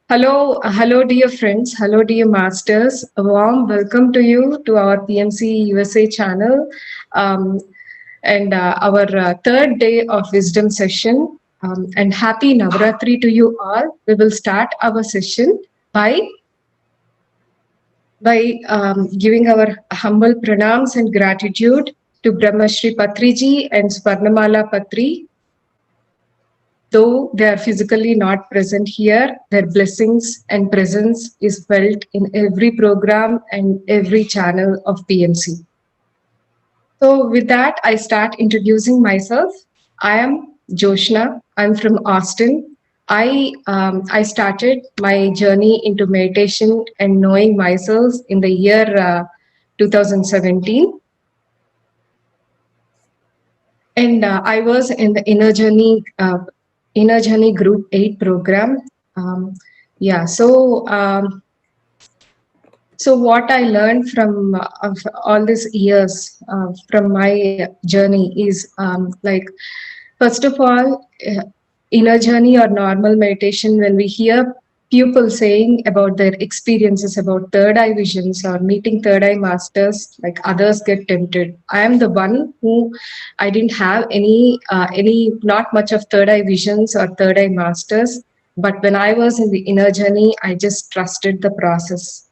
Hello, dear friends. Hello, dear masters. A warm welcome to you to our PMC USA channel and our third day of wisdom session. And happy Navaratri to you all. We will start our session by giving our humble pranams and gratitude to Brahmashri Patriji and Swarnamala Patri. Though they are physically not present here, their blessings and presence is felt in every program and every channel of PMC. So with that, I start introducing myself. I am Joshna. I'm from Austin. I started my journey into meditation and knowing myself in the year 2017. And I was in the Inner Journey Group 8 program. Um, yeah, so what I learned from of all these years from my journey is first of all, inner journey or normal meditation, when we hear people saying about their experiences about third eye visions or meeting third eye masters, like others get tempted. I am the one who I didn't have any not much of third eye visions or third eye masters, but when I was in the inner journey, I just trusted the process.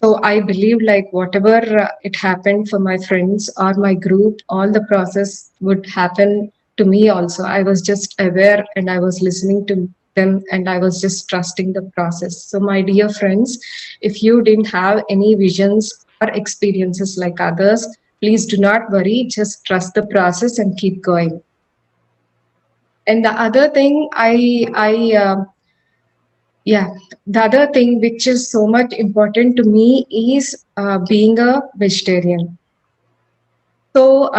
So I believe like whatever it happened for my friends or my group, all the process would happen to me also. I was just aware and I was listening to them and I was just trusting the process. So my dear friends, if you didn't have any visions or experiences like others, please do not worry, just trust the process and keep going. And the other thing yeah, the other thing which is so much important to me is being a vegetarian. So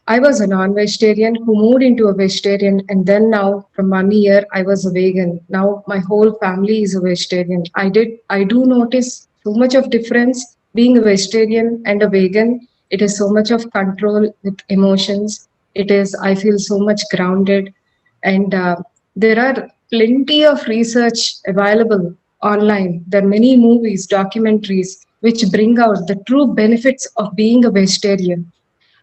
I was a non-vegetarian who moved into a vegetarian, and then now from 1 year I was a vegan. Now my whole family is a vegetarian. I do notice so much of difference being a vegetarian and a vegan. It is so much of control with emotions. It is I feel so much grounded, and there are plenty of research available online. There are many movies, documentaries which bring out the true benefits of being a vegetarian.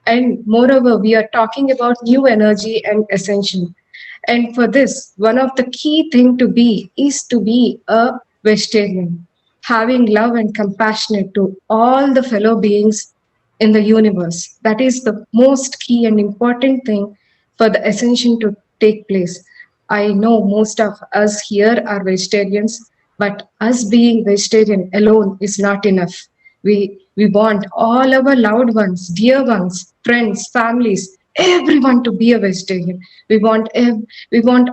And moreover, we are talking about new energy and ascension. And for this, one of the key thing to be is to be a vegetarian, having love and compassionate to all the fellow beings in the universe. That is the most key and important thing for the ascension to take place. I know most of us here are vegetarians, but us being vegetarian alone is not enough. We want all our loved ones, dear ones, friends, families, everyone to be a vegetarian. We want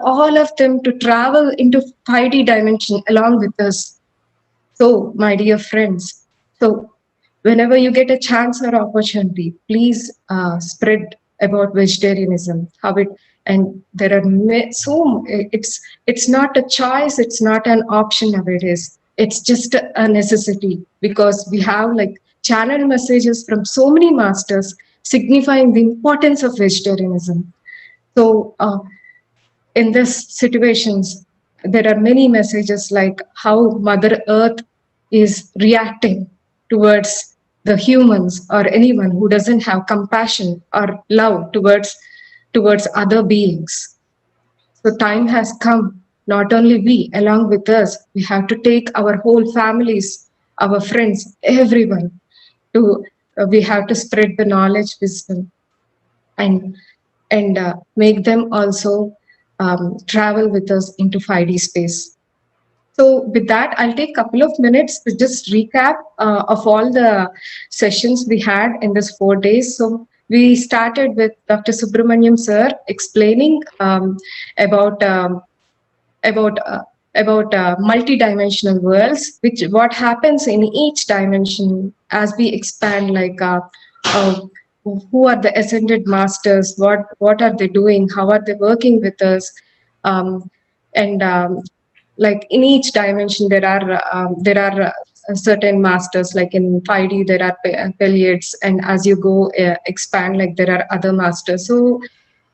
all of them to travel into 5D dimension along with us. So, my dear friends, so whenever you get a chance or opportunity, please spread about vegetarianism, how it, and there are so it's not a choice, it's not an option nowadays. It's just a necessity because we have like channel messages from so many masters signifying the importance of vegetarianism. So in these situations, there are many messages like how Mother Earth is reacting towards the humans or anyone who doesn't have compassion or love towards other beings. So time has come. Not only we, along with us, we have to take our whole families, our friends, everyone. To we have to spread the knowledge, wisdom, and make them also travel with us into 5D space. So with that, I'll take a couple of minutes to just recap of all the sessions we had in this 4 days. So we started with Dr. Subramaniam sir explaining about about uh, about multi-dimensional worlds, which what happens in each dimension as we expand, like uh, who are the ascended masters, what are they doing, how are they working with us, and like in each dimension there are certain masters, like in 5D there are periods, and as you go expand, like there are other masters. So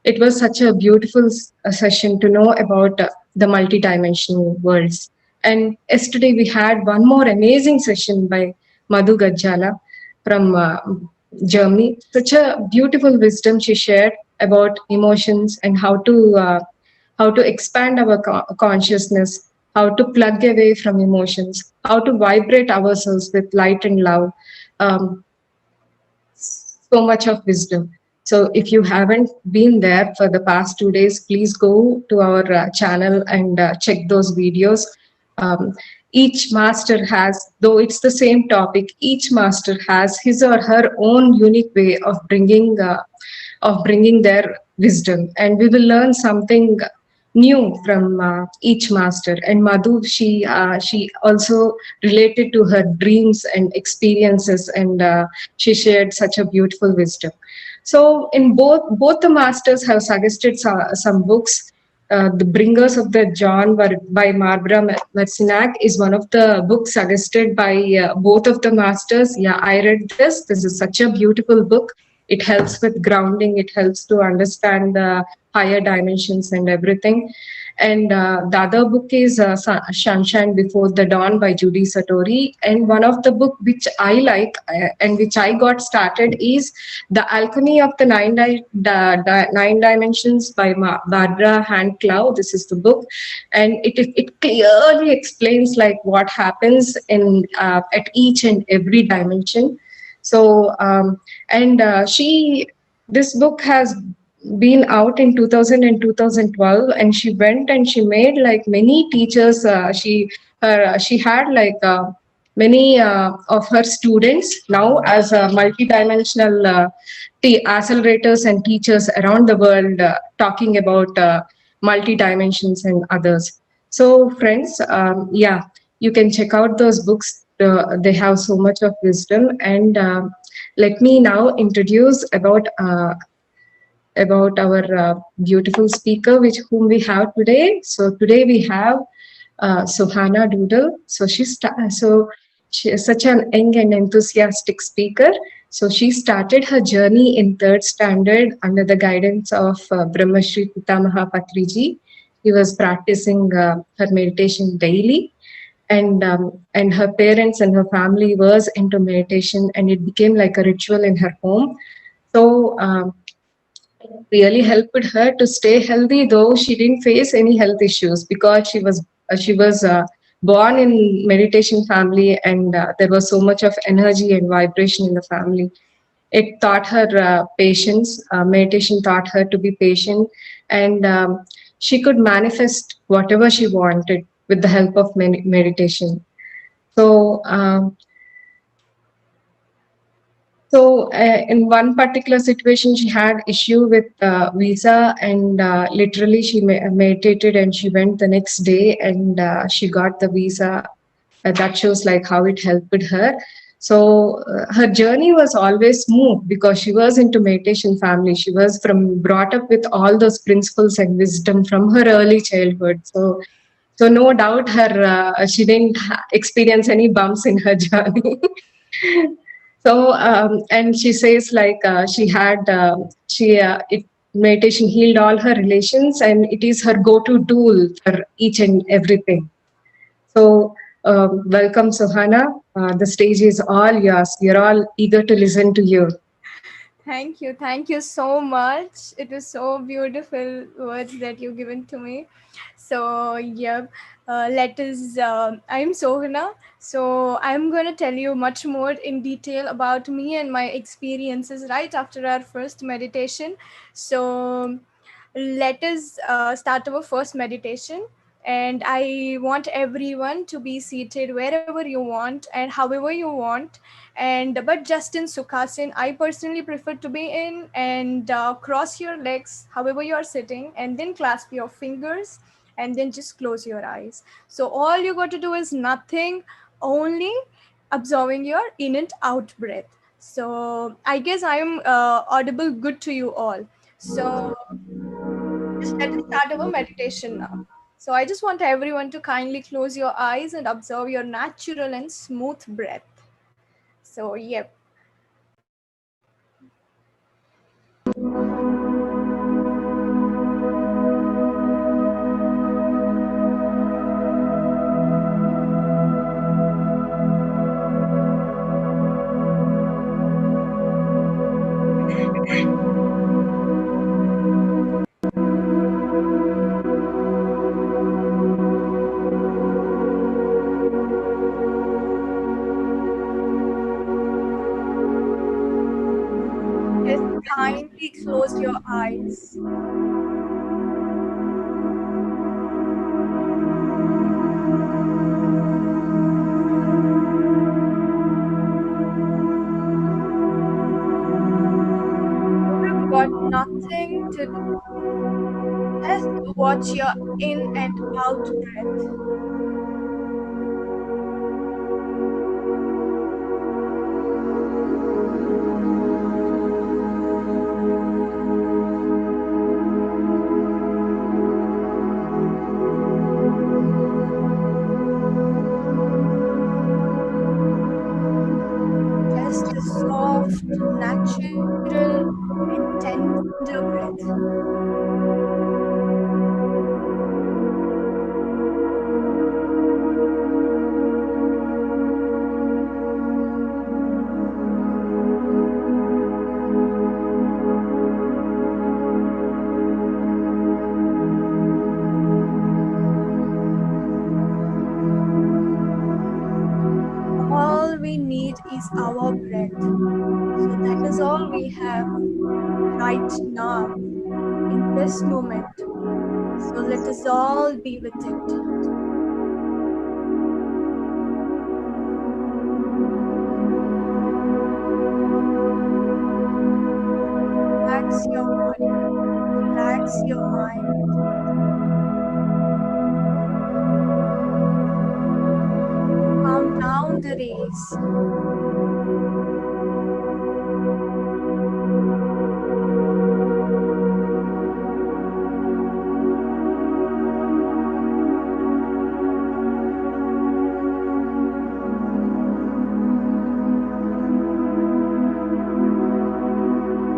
It was such a beautiful session to know about the multidimensional worlds. And yesterday we had one more amazing session by Madhu Gajjala from Germany. Such a beautiful wisdom she shared about emotions and how to expand our consciousness, how to plug away from emotions, how to vibrate ourselves with light and love. Um, so much of wisdom. So if you haven't been there for the past 2 days, please go to our channel and check those videos. Um, each master has, though it's the same topic, each master has his or her own unique way of bringing their wisdom, and we will learn something new from each master. And Madhu, she also related to her dreams and experiences, and she shared such a beautiful wisdom. So in both the masters have suggested some books. The Bringers of the Dawn by Barbara Marcinak is one of the books suggested by both of the masters. Yeah, I read this. This is such a beautiful book. It helps with grounding. It helps to understand the higher dimensions and everything. And the other book is Sunshine Before the Dawn by Judy Satori. And one of the book which I like and which I got started is The Alchemy of the Nine Dimensions by Barbara Hand Clow. This is the book, and it clearly explains like what happens in at each and every dimension. So and she this book has been out in 2000 and 2012, and she went and she made like many teachers. She had like many of her students now as multidimensional accelerators and teachers around the world, talking about multi-dimensions and others. So friends, yeah, you can check out those books. They have so much of wisdom. And let me now introduce about our beautiful speaker, which whom we have today. So today we have Sohana Dodle. So she is such an young and enthusiastic speaker. So she started her journey in third standard under the guidance of Brahmashri Pitamaha Patriji. He was practicing her meditation daily, and her parents and her family was into meditation, and it became like a ritual in her home. So really helped her to stay healthy, though she didn't face any health issues because she was born in meditation family, and there was so much of energy and vibration in the family. It taught her patience. Meditation taught her to be patient, and she could manifest whatever she wanted with the help of meditation. So in one particular situation, she had issue with visa, and literally she meditated and she went the next day, and she got the visa. That shows like how it helped her. So her journey was always smooth because she was into meditation family. She was brought up with all those principles and wisdom from her early childhood. So no doubt she didn't experience any bumps in her journey. So, and she says like meditation healed all her relations, and it is her go-to tool for each and everything. So, welcome, Sohana. The stage is all yours. We're all eager to listen to you. Thank you so much. It was so beautiful words that you've given to me. So yeah, let us. I'm Sohana. So I'm gonna tell you much more in detail about me and my experiences right after our first meditation. So let us start our first meditation. And I want everyone to be seated wherever you want and however you want, and but just in Sukhasin. I personally prefer to be in, and cross your legs however you are sitting, and then clasp your fingers, and then just close your eyes. So all you got to do is nothing, only absorbing your in and out breath. So I guess I am audible good to you all. So just let us start our meditation now. So I just want everyone to kindly close your eyes and observe your natural and smooth breath. So, yep. close your eyes. You have got nothing to do. Just watch your in and out breath. Just a soft, natural, and tender breath. All we need is our breath. So that is all we have right now in this moment. So let us all be with it. Relax your body, relax your mind. Calm down the race.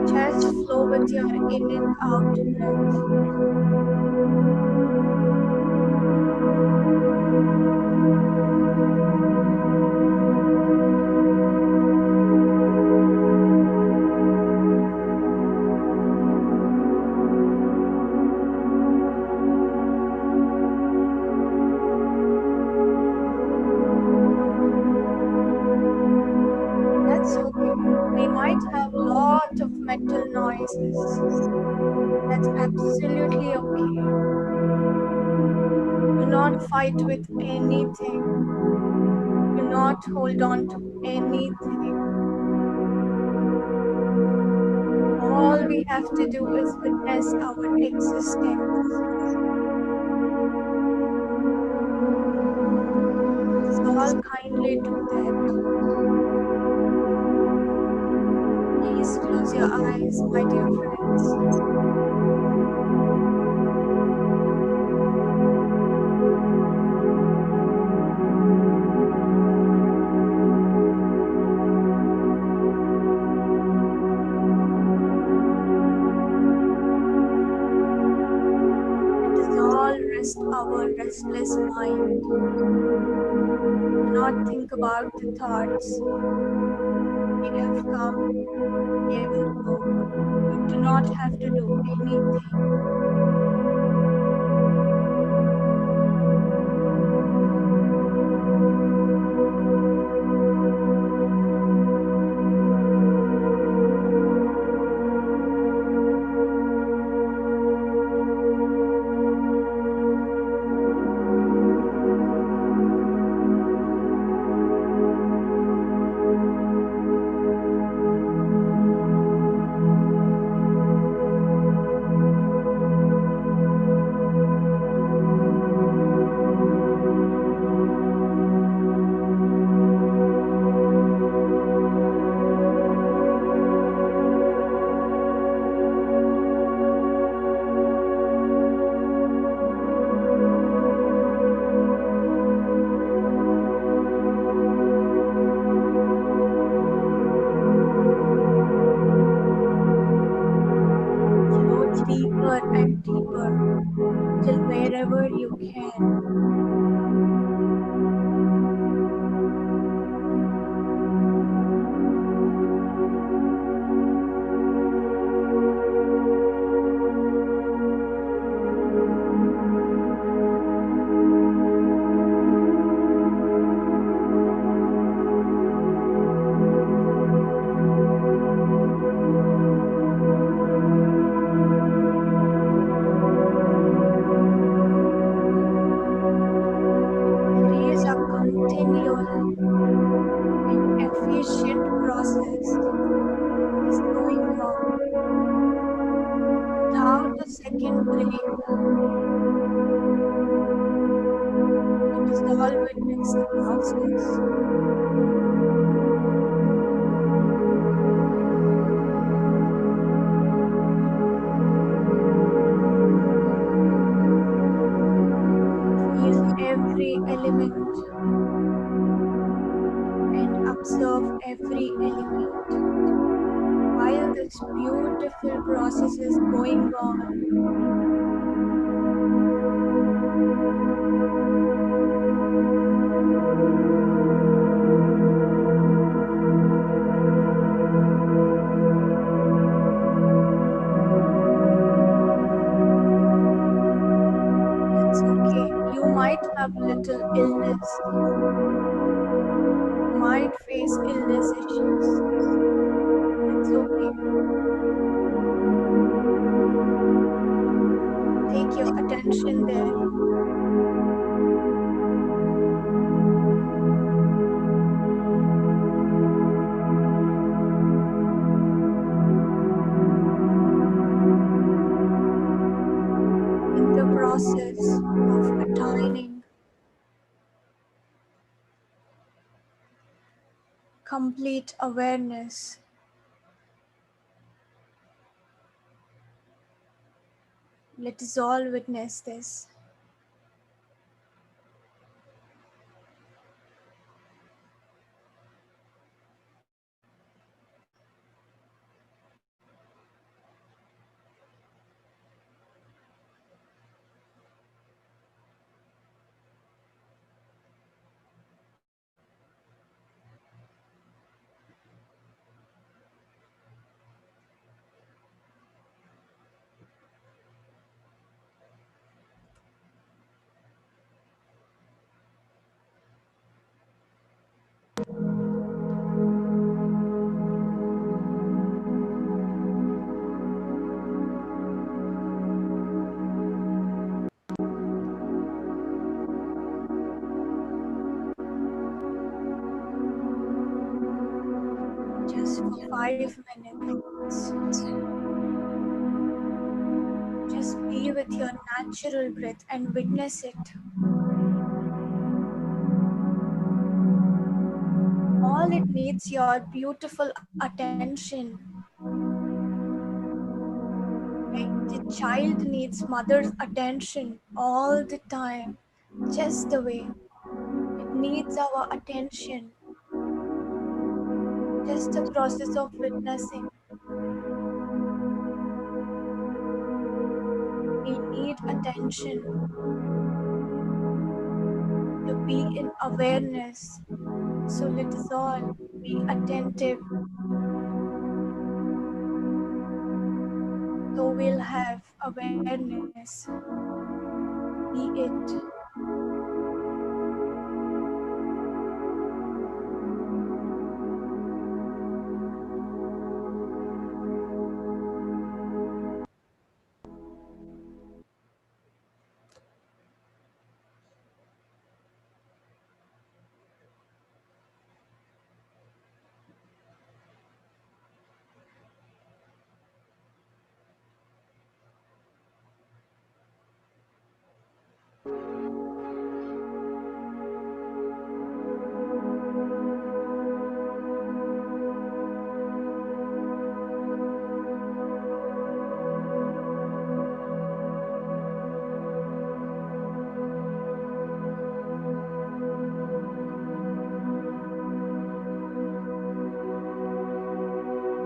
Just flow with your in and out breath. That's okay. We might have lot of mental noises. That's absolutely okay. Do not fight with anything. Do not hold on to anything. All we have to do is witness our existence. Let us all kindly do that. Please close your eyes, my dear friends. Let us all rest our restless mind. Do not think about the thoughts. They have come, they will go. You do not have to do anything. Flow deeper and deeper till wherever you can. all witness the process. Feel every element and observe every element while this beautiful process is going on. That's okay. You might have little illness, might face illness issues. That's okay. Take your attention there. In the process of attaining complete awareness, let us all witness this. Just for 5 minutes, just be with your natural breath and witness it. All it needs your beautiful attention. Like the child needs mother's attention all the time, just the way it needs our attention. Just the process of witnessing. We need attention to be in awareness. So let us all be attentive. So we'll have awareness. Be it.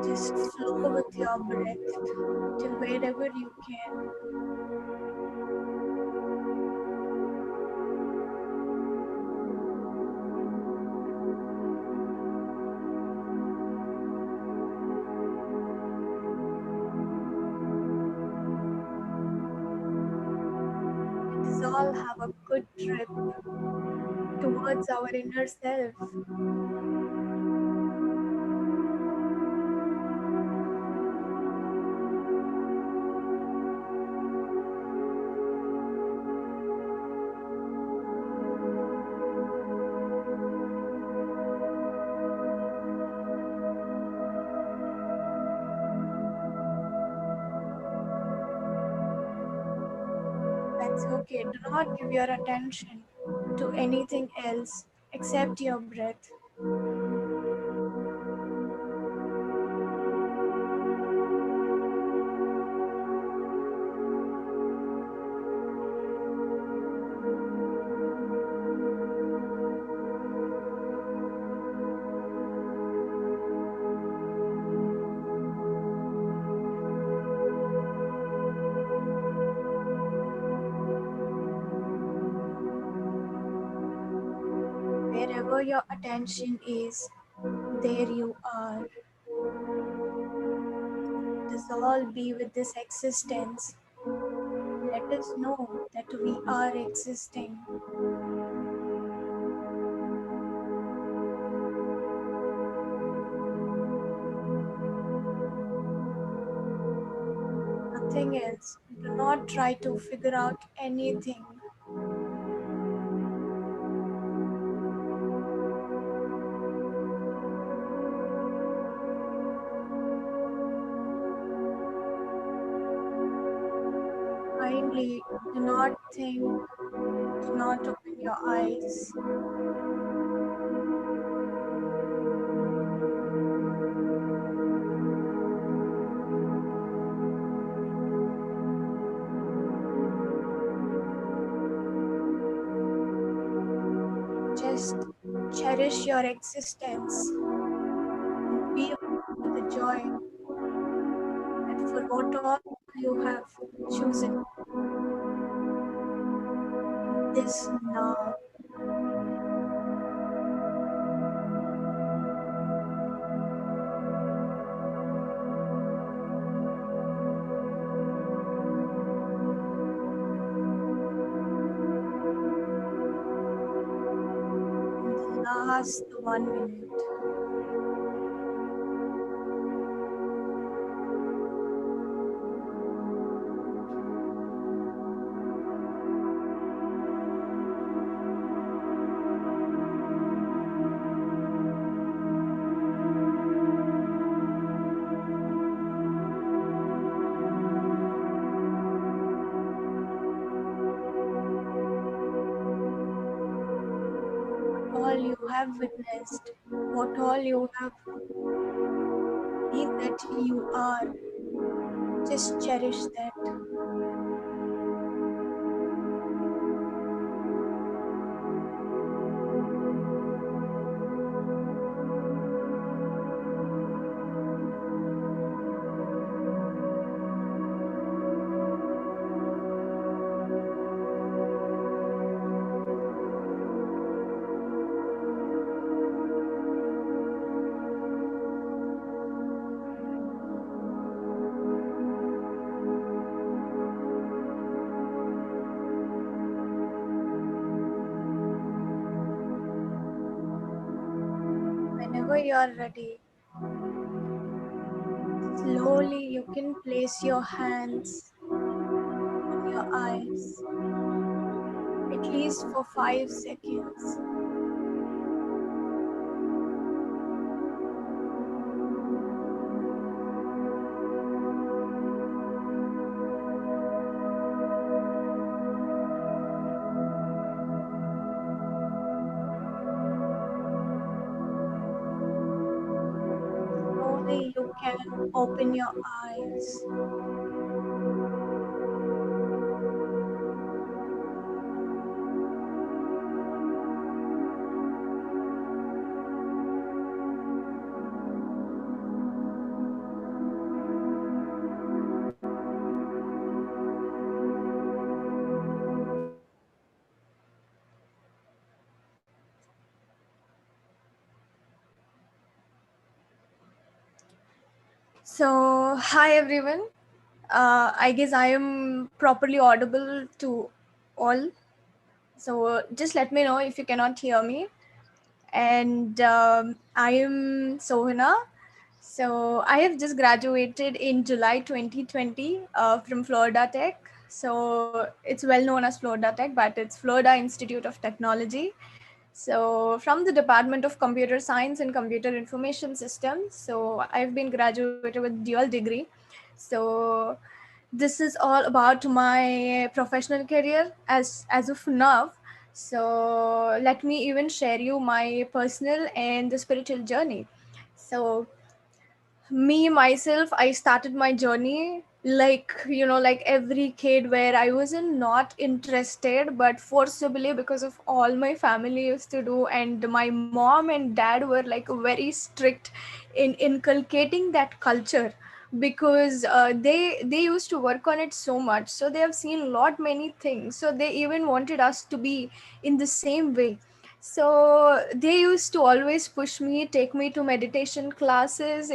Just flow with your breath till wherever you can. Let us all have a good trip towards our inner self. That's okay. Do not give your attention to anything else except your breath. Wherever your attention is, there you are. Let us all be with this existence. Let us know that we are existing. Nothing else. Do not try to figure out anything. Kindly do not think, do not open your eyes. Just cherish your existence and be with the joy that for what all you have chosen in this now. In the last 1 minute. All you have witnessed, what all you have been that you are, just cherish that. Whenever you are ready, slowly you can place your hands on your eyes, at least for 5 seconds. Slowly you can open your eyes. So, hi everyone. I guess I am properly audible to all. So, just let me know if you cannot hear me. And I am Sohana. So, I have just graduated in July 2020 from Florida Tech. So, it's well known as Florida Tech, but it's Florida Institute of Technology. So, from the Department of Computer Science and Computer Information Systems. So, I've been graduated with dual degree. So, this is all about my professional career as of now. So let me even share you my personal and the spiritual journey. So me myself, I started my journey like, like every kid, where I wasn't not interested but forcibly, because of all my family used to do, and my mom and dad were like very strict in inculcating that culture, because they used to work on it so much, so they have seen lot many things, so they even wanted us to be in the same way. So they used to always push me, take me to meditation classes.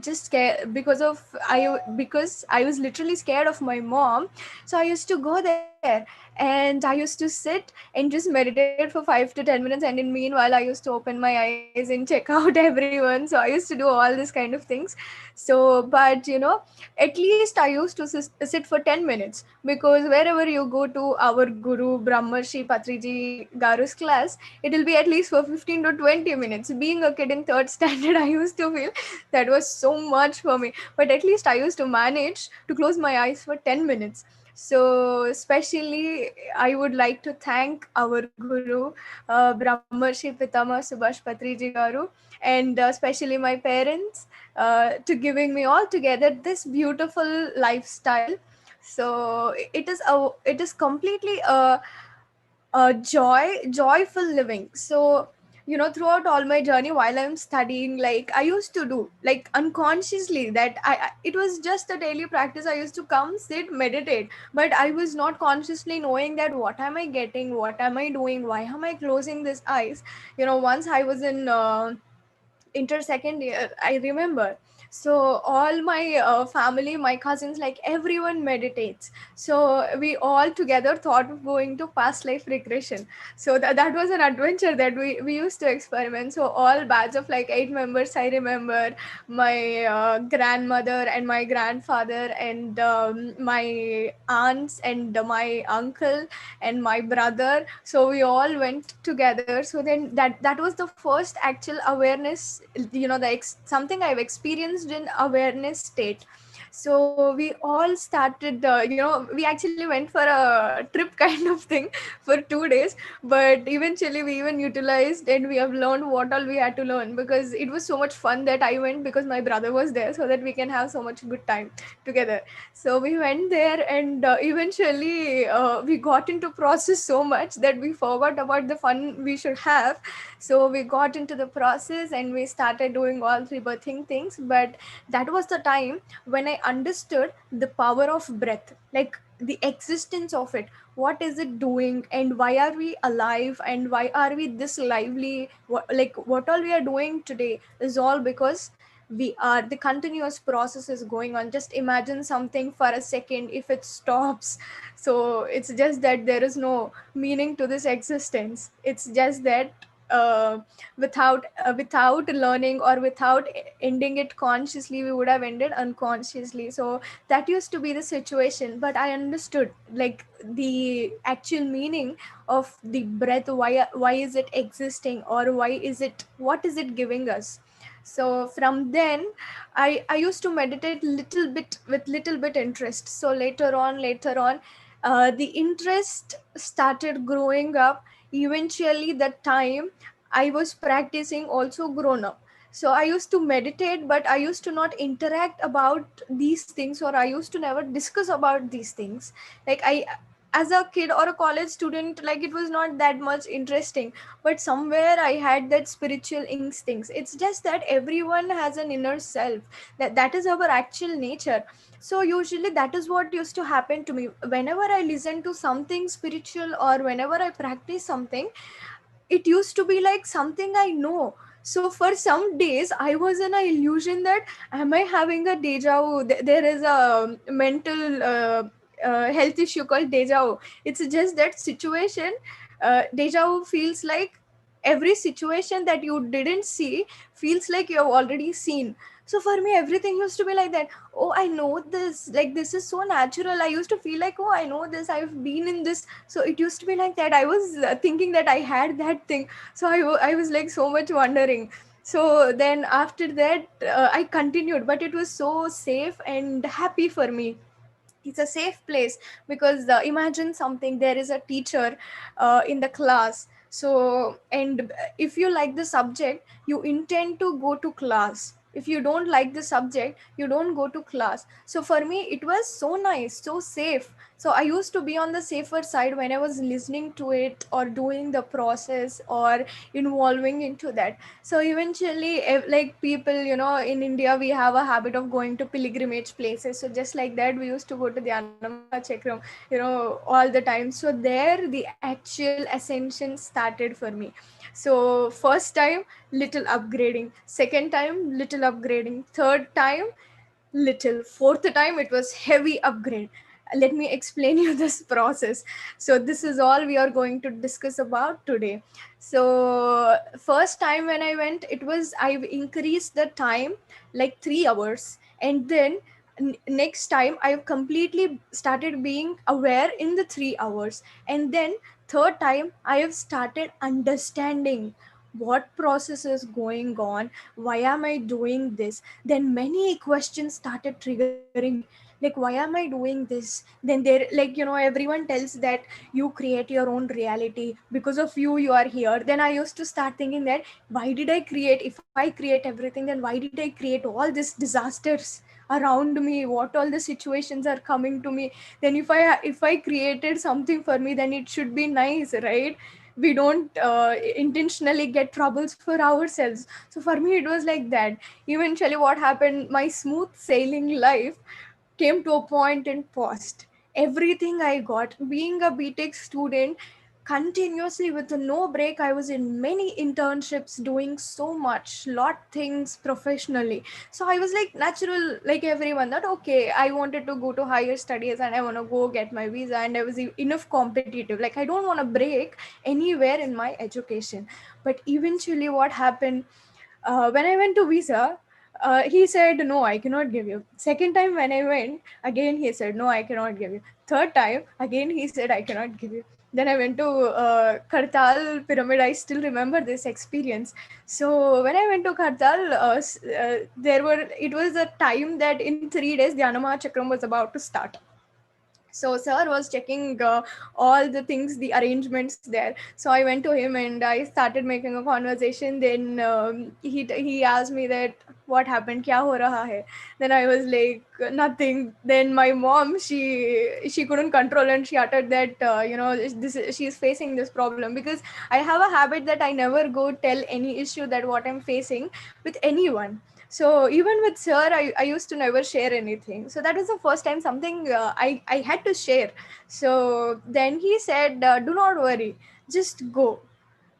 Just because I was literally scared of my mom. So I used to go there, and I used to sit and just meditate for 5 to 10 minutes, and in meanwhile I used to open my eyes and check out everyone. So I used to do all this kind of things. So but at least I used to sit for 10 minutes, because wherever you go to our guru Brahmarshi Patriji Garu's class, it will be at least for 15 to 20 minutes. Being a kid in third standard, I used to feel that was so much for me, but at least I used to manage to close my eyes for 10 minutes. So especially I would like to thank our guru, Brahmarshi Pitama Subhash Patriji Garu, and especially my parents, to giving me all together this beautiful lifestyle. So it is completely a joyful living. So throughout all my journey, while I'm studying, like I used to do like unconsciously that it was just a daily practice. I used to come, sit, meditate, but I was not consciously knowing that what am I getting, what am I doing, why am I closing these eyes. Once I was in inter second year, I remember. So all my family, my cousins, like everyone meditates. So we all together thought of going to past life regression. So that was an adventure that we used to experiment. So all batch of like 8 members, I remember, my grandmother and my grandfather and my aunts and my uncle and my brother. So we all went together. So then that was the first actual awareness, something I've experienced in awareness state. So we all started, we actually went for a trip kind of thing for 2 days, but eventually we even utilized and we have learned what all we had to learn, because it was so much fun that I went because my brother was there, so that we can have so much good time together. So we went there, and eventually we got into process so much that we forgot about the fun we should have. So we got into the process and we started doing all three birthing things. But that was the time when I understood the power of breath, like the existence of it. What is it doing, and why are we alive, and why are we this lively? What all we are doing today is all because we are, the continuous process is going on. Just imagine something for a second, if it stops. So it's just that there is no meaning to this existence. It's just that without learning, or without ending it consciously, we would have ended unconsciously. So that used to be the situation. But I understood like the actual meaning of the breath. Why is it existing, or why is it, what is it giving us? So from then I used to meditate little bit, with little bit interest. So later on, the interest started growing up. Eventually the time I was practicing also grown up. So I used to meditate, but I used to not interact about these things, or I used to never discuss about these things. Like I, as a kid or a college student, like it was not that much interesting. But somewhere I had that spiritual instincts. It's just that everyone has an inner self, that is our actual nature. So usually that is what used to happen to me whenever I listen to something spiritual, or whenever I practice something. It used to be like something I know. So for some days I was in a illusion that, am I having a deja vu? There is a mental health issue called deja vu. It's just that situation. Deja vu feels like every situation that you didn't see feels like you have already seen. So for me everything used to be like that. Oh, I know this, like this is so natural. I used to feel like, oh, I know this, I've been in this. So it used to be like that. I was thinking that I had that thing. So I was like so much wondering. So then after that I continued, but it was so safe and happy for me. It's a safe place, because imagine something, there is a teacher in the class. So, and if you like the subject, you intend to go to class. If you don't like the subject, you don't go to class. So for me it was so nice, so safe. So I used to be on the safer side when I was listening to it or doing the process or involving into that. So eventually, like people, in India we have a habit of going to pilgrimage places. So just like that, we used to go to Dhyanama Chakram, all the time. So there the actual ascension started for me. So first time, little upgrading. Second time, little upgrading. Third time, little. Fourth time, it was heavy upgrade. Let me explain you this process. So this is all we are going to discuss about today. So first time when I went, it was, I've increased the time like 3 hours. And then next time I've completely started being aware in the 3 hours. And then third time I have started understanding what process is going on, why am I doing this. Then many questions started triggering me, like why am I doing this. Then there, like, everyone tells that you create your own reality, because of you are here. Then I used to start thinking that, why did I create, if I create everything, then why did I create all these disasters around me, what all the situations are coming to me. Then if I created something for me, then it should be nice, right? We don't intentionally get troubles for ourselves. So for me it was like that. Eventually what happened, my smooth sailing life came to a point and paused. Everything I got, being a BTech student, continuously with no break, I was in many internships, doing so much, lot things professionally. So I was like natural, like everyone, that okay, I wanted to go to higher studies and I want to go get my visa, and I was enough competitive. Like I don't want to break anywhere in my education. But eventually, what happened? When I went to visa, he said, no, I cannot give you. Second time when I went, again he said, no, I cannot give you. Third time, again he said, I cannot give you. Then I went to Kartal pyramid. I still remember this experience. So when I went to Kartal, it was a time that in 3 days Dhyanama Chakram was about to start. So sir was checking all the things, the arrangements there. So I went to him and I started making a conversation. Then he asked me that, what happened, kya ho raha hai. Then I was like, nothing. Then my mom, she couldn't control, and she uttered that, she's facing this problem, because I have a habit that I never go tell any issue that what I'm facing with anyone. So even with sir, I used to never share anything. So that was the first time something I had to share. So then he said, do not worry, just go.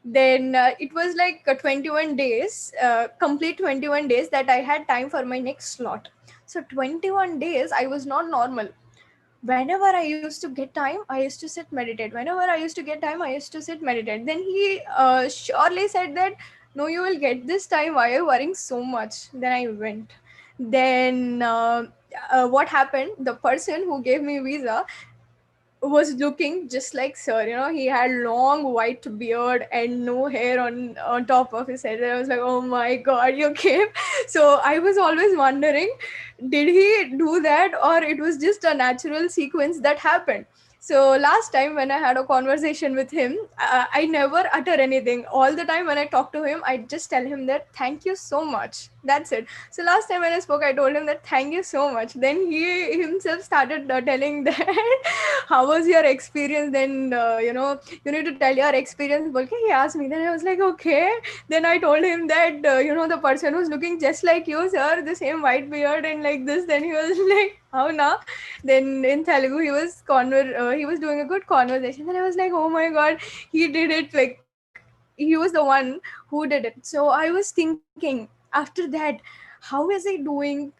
Then it was like 21 days, complete 21 days that I had time for my next slot. So 21 days I was not normal. Whenever I used to get time, I used to sit meditate. Whenever I used to get time, I used to sit meditate. Then he surely said that, no, you will get this time, why are you worrying so much. Then I went. Then what happened, the person who gave me visa was looking just like sir. He had long white beard and no hair on top of his head. And I was like, oh my god, you came. So I was always wondering, did he do that, or it was just a natural sequence that happened. So last time when I had a conversation with him, I never utter anything. All the time when I talk to him, I just tell him that thank you so much. That's it. So last time when I spoke, I told him that thank you so much. Then he himself started telling that, how was your experience. Then you need to tell your experience. Bolke he asked me. Then I was like, okay. Then I told him that the person who's looking just like you, sir, the same white beard and like this. Then he was like, how na. Then in Telugu he was doing a good conversation. Then I was like, oh my god, he did it. Like he was the one who did it. So I was thinking after that, how is he doing,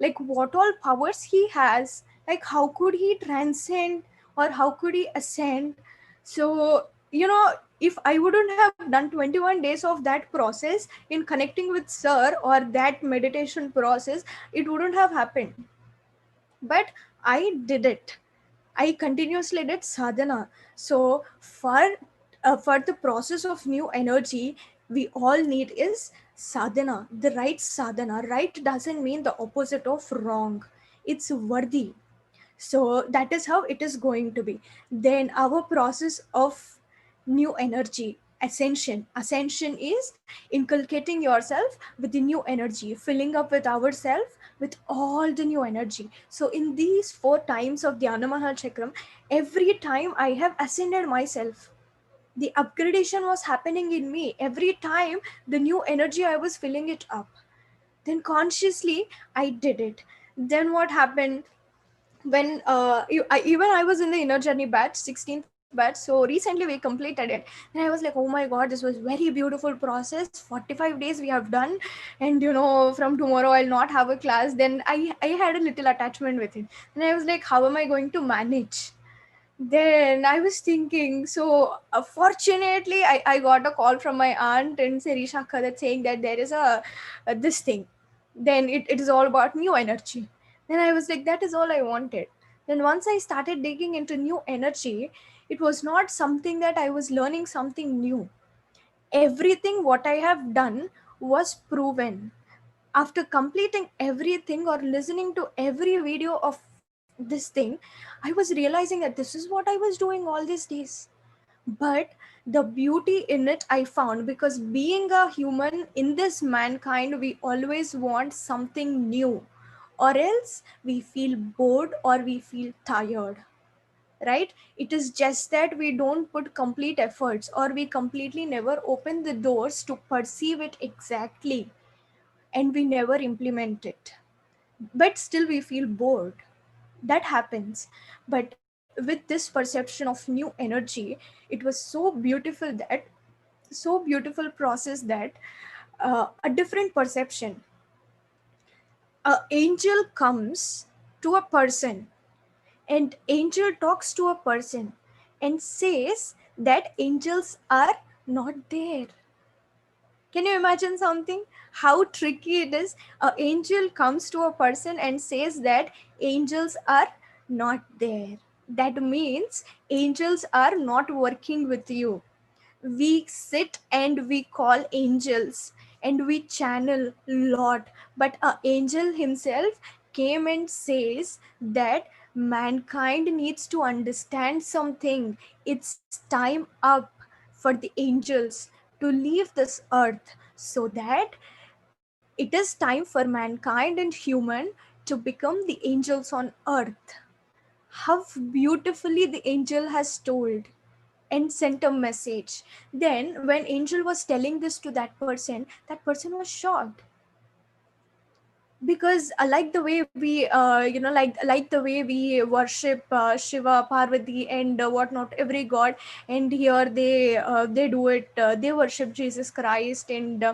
like what all powers he has, like how could he transcend, or how could he ascend. So if I wouldn't have done 21 days of that process in connecting with sir, or that meditation process, it wouldn't have happened. But I did it. I continuously did sadhana. So for the process of new energy, we all need is sadhana, the right sadhana. Right doesn't mean the opposite of wrong. It's worthy. So that is how it is going to be. Then our process of new energy, ascension is inculcating yourself with the new energy, filling up with ourself with all the new energy. So in these 4 times of Dhyana Mahal Chakram, every time I have ascended myself, the upgradation was happening in me. Every time the new energy, I was filling it up. Then consciously I did it. Then what happened, when even I was in the inner journey batch, 16th batch, so recently we completed it. And I was like, oh my god, this was very beautiful process. 45 days we have done, and from tomorrow I'll not have a class. Then I had a little attachment with it, and I was like, how am I going to manage? Then I was thinking, so fortunately I got a call from my aunt and Serisha Khadat saying that there is a this thing. Then it is all about new energy. Then I was like, that is all I wanted. Then once I started digging into new energy, it was not something that I was learning something new. Everything what I have done was proven. After completing everything or listening to every video of this thing, I was realizing that this is what I was doing all these days. But the beauty in it I found, because being a human in this mankind, we always want something new, or else we feel bored or we feel tired, right? It is just that we don't put complete efforts, or we completely never open the doors to perceive it exactly, and we never implement it, but still we feel bored. That happens. But with this perception of new energy, it was so beautiful, that so beautiful process, that a different perception. A angel comes to a person, and angel talks to a person and says that angels are not there. Can you imagine something? How tricky it is. An angel comes to a person and says that angels are not there. That means angels are not working with you. We sit and we call angels and we channel lot, but an angel himself came and says that mankind needs to understand something. It's time up for the angels to leave this earth, so that it is time for mankind and human to become the angels on earth. How beautifully the angel has told and sent a message. Then when angel was telling this to that person was shocked, because like the way we like the way we worship Shiva, Parvati, and whatnot, every god, and here they do it, they worship Jesus Christ, and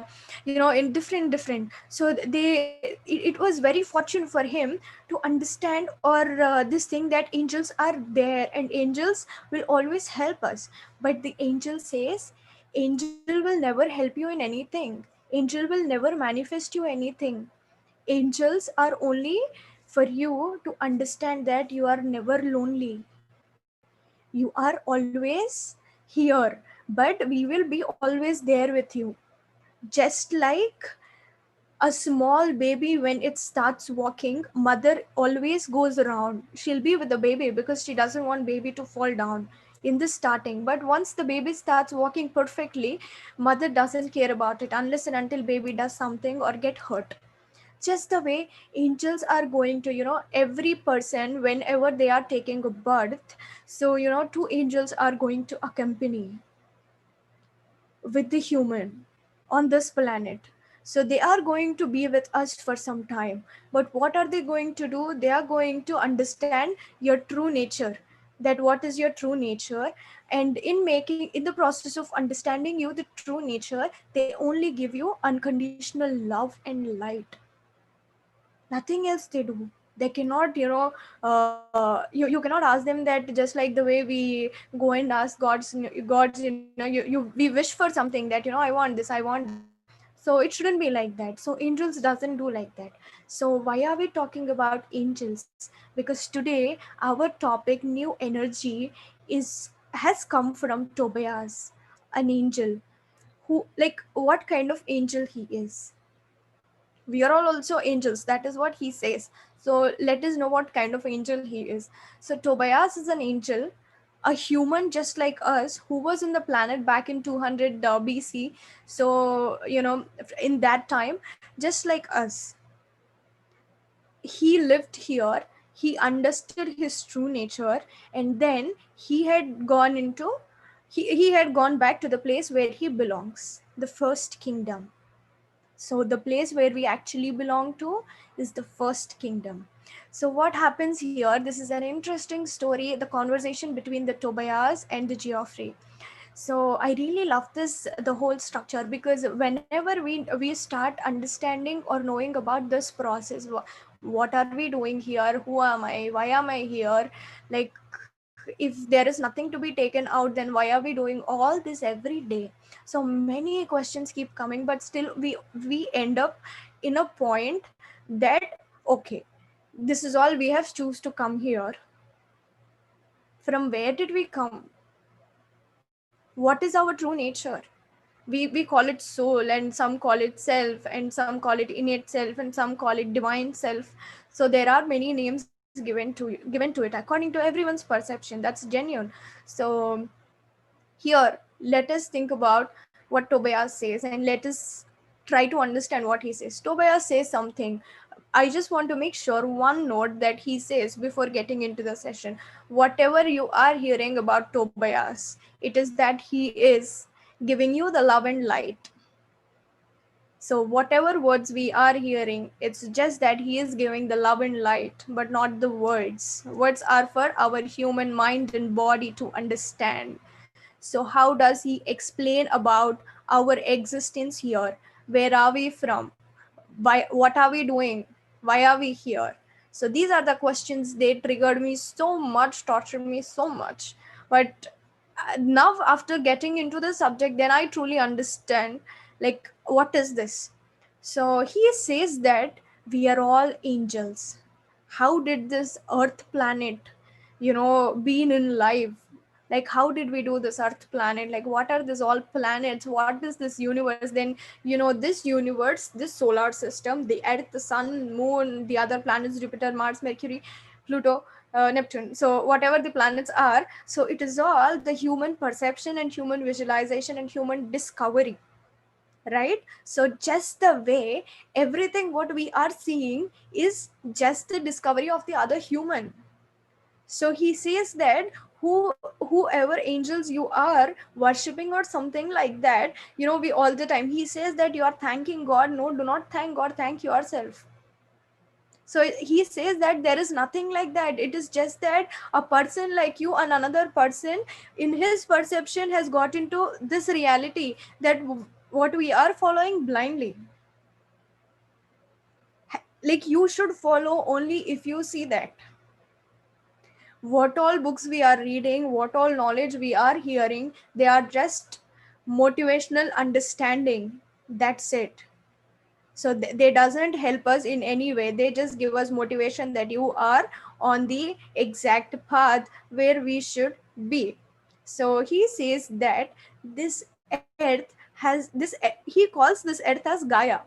in different, so it was very fortune for him to understand, or this thing, that angels are there and angels will always help us. But the angel says angel will never help you in anything, angel will never manifest you anything. Angels are only for you to understand that you are never lonely. You are always here, but we will be always there with you. Just like a small baby, when it starts walking, mother always goes around. She'll be with the baby because she doesn't want baby to fall down in the starting. But once the baby starts walking perfectly, mother doesn't care about it unless and until baby does something or get hurt. Just the way angels are going to, every person whenever they are taking a birth, so two angels are going to accompany with the human on this planet. So they are going to be with us for some time. But what are they going to do? They are going to understand your true nature, that what is your true nature. And in the process of understanding you, the true nature, they only give you unconditional love and light. Nothing else they do. They cannot, you cannot ask them that, just like the way we go and ask gods, we wish for something, that I want this, I want that. So it shouldn't be like that. So angels doesn't do like that. So why are we talking about angels? Because today our topic, new energy, has come from Tobias, an angel, who, like, what kind of angel he is. We are all also angels. That is what he says. So let us know what kind of angel he is. So Tobias is an angel, a human just like us, who was in the planet back in 200 BC. So, in that time, just like us, he lived here, he understood his true nature, and then he had gone back to the place where he belongs, the first kingdom. So the place where we actually belong to is the first kingdom. So what happens here? This is an interesting story, the conversation between the Tobias and the Geoffrey. So I really love this, the whole structure, because whenever we start understanding or knowing about this process, what are we doing here, who am I, why am I here, like, if there is nothing to be taken out, then why are we doing all this every day? So many questions keep coming, but still we end up in a point that, okay, this is all we have choose to come here. From where did we come? What is our true nature? We call it soul, and some call it self, and some call it innate self, and some call it divine self. So there are many names given to it according to everyone's perception. That's genuine. So here, let us think about what Tobias says, and let us try to understand what he says. Tobias says something. I just want to make sure one note that he says before getting into the session. Whatever you are hearing about Tobias, it is that he is giving you the love and light. So whatever words we are hearing, it's just that he is giving the love and light, but not the words. Words are for our human mind and body to understand. So how does he explain about our existence here? Where are we from? Why, what are we doing? Why are we here? So these are the questions. They triggered me so much, tortured me so much. But now after getting into the subject, then I truly understand, like, what is this. So he says that we are all angels. How did this earth planet, been in life? Like, how did we do this earth planet? Like, what are these all planets? What is this universe? Then, this universe, this solar system, the earth, the sun, moon, the other planets, Jupiter, Mars, Mercury, Pluto, Neptune. So whatever the planets are, so it is all the human perception and human visualization and human discovery, right? So just the way everything what we are seeing is just the discovery of the other human. So he says that whoever angels you are worshipping or something like that, we all the time, he says that you are thanking God. No, do not thank God, thank yourself. So he says that there is nothing like that. It is just that a person like you and another person in his perception has got into this reality that what we are following blindly. Like, you should follow only if you see that what all books we are reading, what all knowledge we are hearing, they are just motivational understanding. That's it. So they doesn't help us in any way. They just give us motivation that you are on the exact path where we should be. So he says that this earth has this, he calls this earth as Gaia.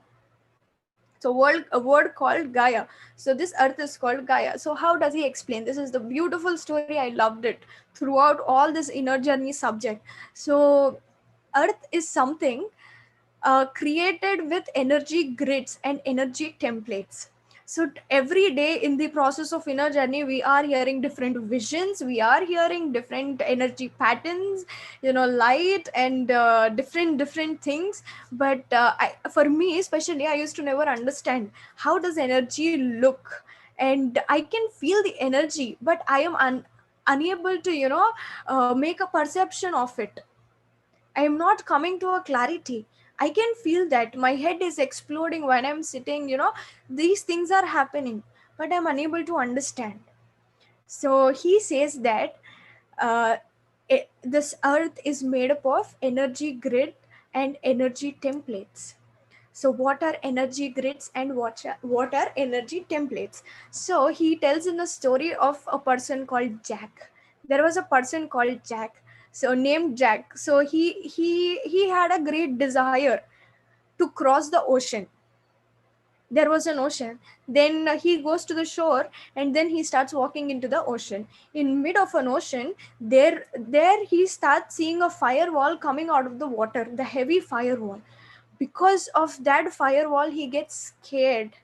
So a word called Gaia. So this earth is called Gaia. So how does he explain? This is the beautiful story. I loved it throughout all this inner journey subject. So earth is something created with energy grids and energy templates. So every day in the process of inner journey, we are hearing different visions, we are hearing different energy patterns, light and different things. But for me especially, I used to never understand how does energy look, and I can feel the energy, but I am unable to make a perception of it. I am not coming to a clarity. I can feel that my head is exploding when I'm sitting, these things are happening, but I'm unable to understand. So he says that uh, this earth is made up of energy grid and energy templates. So what are energy grids and what are energy templates? So he tells in a story of a person called Jack. There was a person called Jack, so named Jack. So he had a great desire to cross the ocean. There was an ocean. Then he goes to the shore, and then he starts walking into the ocean. In mid of an ocean, there he starts seeing a firewall coming out of the water, the heavy firewall. Because of that firewall, he gets scared.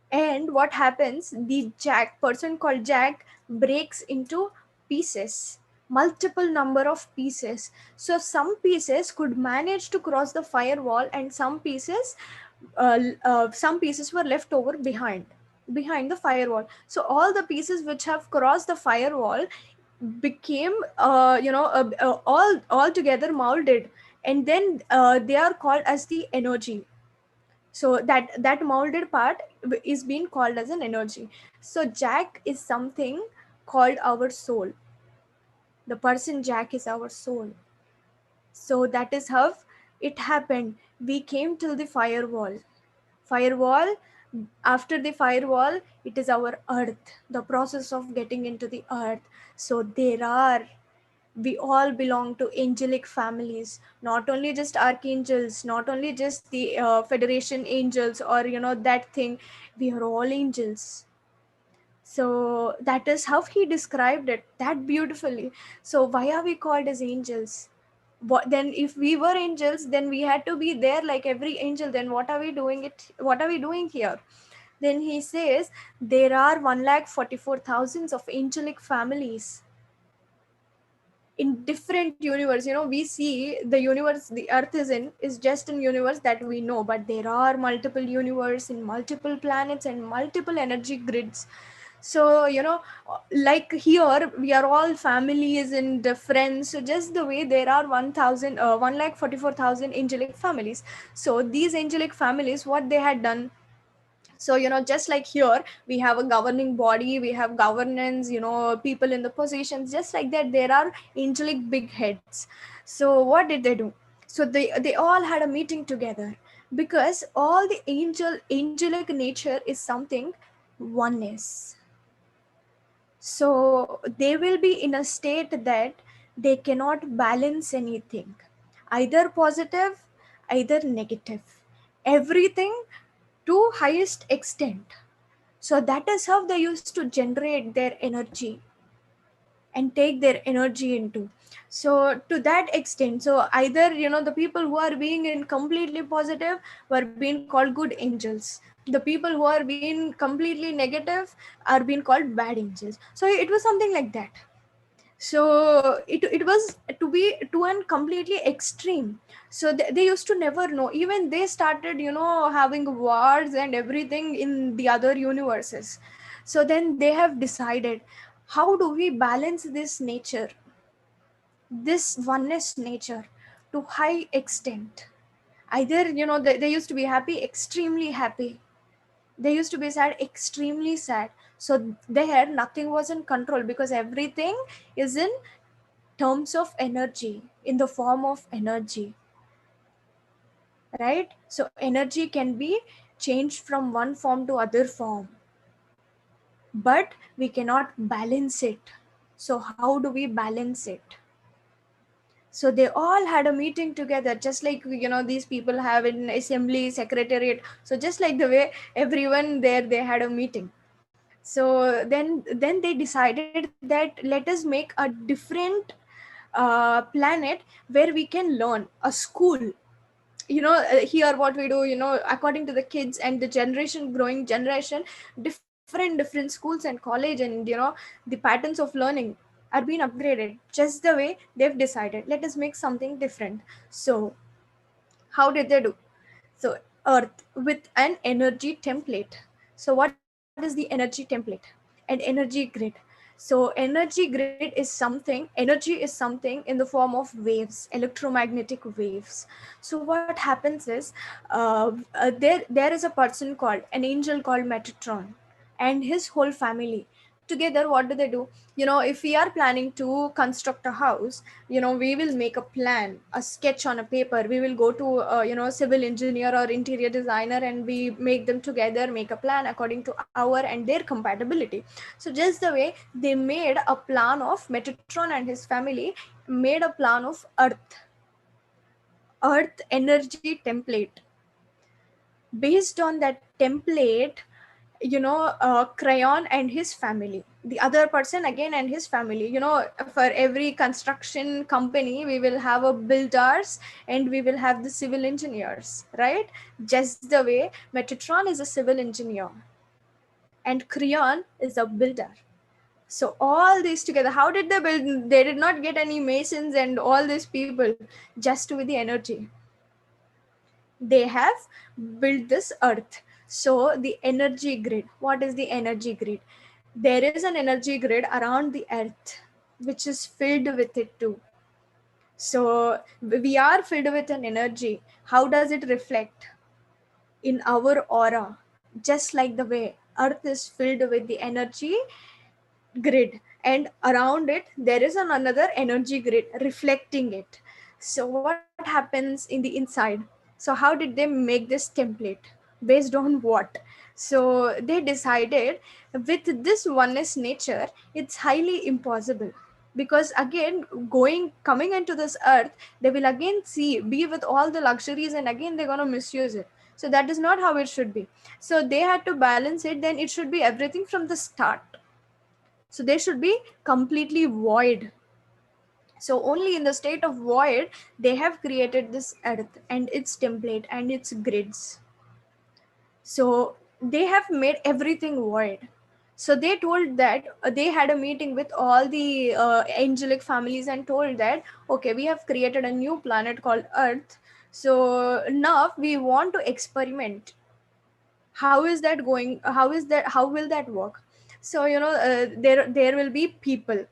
And what happens, the Jack person called Jack breaks into pieces, multiple number of pieces. So some pieces could manage to cross the firewall, and some pieces were left over behind the firewall. So all the pieces which have crossed the firewall became all together molded, and then they are called as the energy. So that molded part is being called as an energy. So Jack is something called our soul. The person Jack is our soul. So that is how it happened. We came till the firewall. After the firewall, it is our earth, the process of getting into the earth. So we all belong to angelic families, not only just archangels, not only just the federation angels, or that thing. We are all angels. So that is how he described it that beautifully. So why are we called as angels? What then? If we were angels, then we had to be there like every angel. Then what are we doing here? Then he says there are 1,44,000 of angelic families in different universe. We see the universe the earth is just an universe that we know, but there are multiple universe in multiple planets and multiple energy grids. So like here we are all families and friends. So just the way there are 1,44,000 angelic families. So these angelic families, what they had done, so just like here we have a governing body, we have governance, people in the positions, just like that there are angelic big heads. So what did they do? So they all had a meeting together, because all the angelic nature is something oneness. So they will be in a state that they cannot balance anything, either positive, either negative, everything to highest extent. So that is how they used to generate their energy and take their energy into. So to that extent, so either the people who are being in completely positive were being called good angels, the people who are being completely negative are being called bad angels. So it was something like that. So it was to be to an completely extreme. So they used to never know, even they started having wars and everything in the other universes. So then they have decided, how do we balance this nature, this oneness nature, to high extent? Either they used to be happy, extremely happy, they used to be sad, extremely sad. So there nothing was in control, because everything is in terms of energy, in the form of energy, right? So energy can be changed from one form to other form, but we cannot balance it. So how do we balance it? So they all had a meeting together, just like these people have in assembly, secretariat. So just like the way everyone there, they had a meeting. So then they decided that let us make a different planet where we can learn a school. Here what we do, according to the kids and the generation, growing generation, different schools and college, and the patterns of learning are being upgraded, just the way they've decided, let us make something different. So how did they do? So earth with an energy template. So what is the energy template? An energy grid. So energy grid is something, energy is something in the form of waves, electromagnetic waves. So what happens is, there is a person called an angel called Metatron, and his whole family together. What do? If we are planning to construct a house, we will make a plan, a sketch on a paper. We will go to civil engineer or interior designer, and we make them together, make a plan according to our and their compatibility. So just the way they made a plan of Metatron and his family, made a plan of earth energy template. based on that template, Crayon and his family, the other person again and his family, for every construction company we will have a builders and we will have the civil engineers, right? Just the way Metatron is a civil engineer and Crayon is a builder. So all these together, how did they build? They did not get any masons and all these people just with the energy. They have built this earth. So the energy grid, what is the energy grid? There is an energy grid around the earth which is filled with it too. So we are filled with an energy. How does it reflect in our aura? Just like the way earth is filled with the energy grid, and around it there is another energy grid reflecting it. So what happens in the inside? So how did they make this template? Based on what? So they decided with this oneness nature it's highly impossible, because again coming into this earth, they will again be with all the luxuries and again they're going to misuse it. So that is not how it should be. So they had to balance it. Then it should be everything from the start. So they should be completely void. So only in the state of void they have created this earth and its template and its grids. So they have made everything void. So they told that they had a meeting with all the angelic families and told that, okay, we have created a new planet called earth. So now we want to experiment. How is that going? How will that work? So there will be people,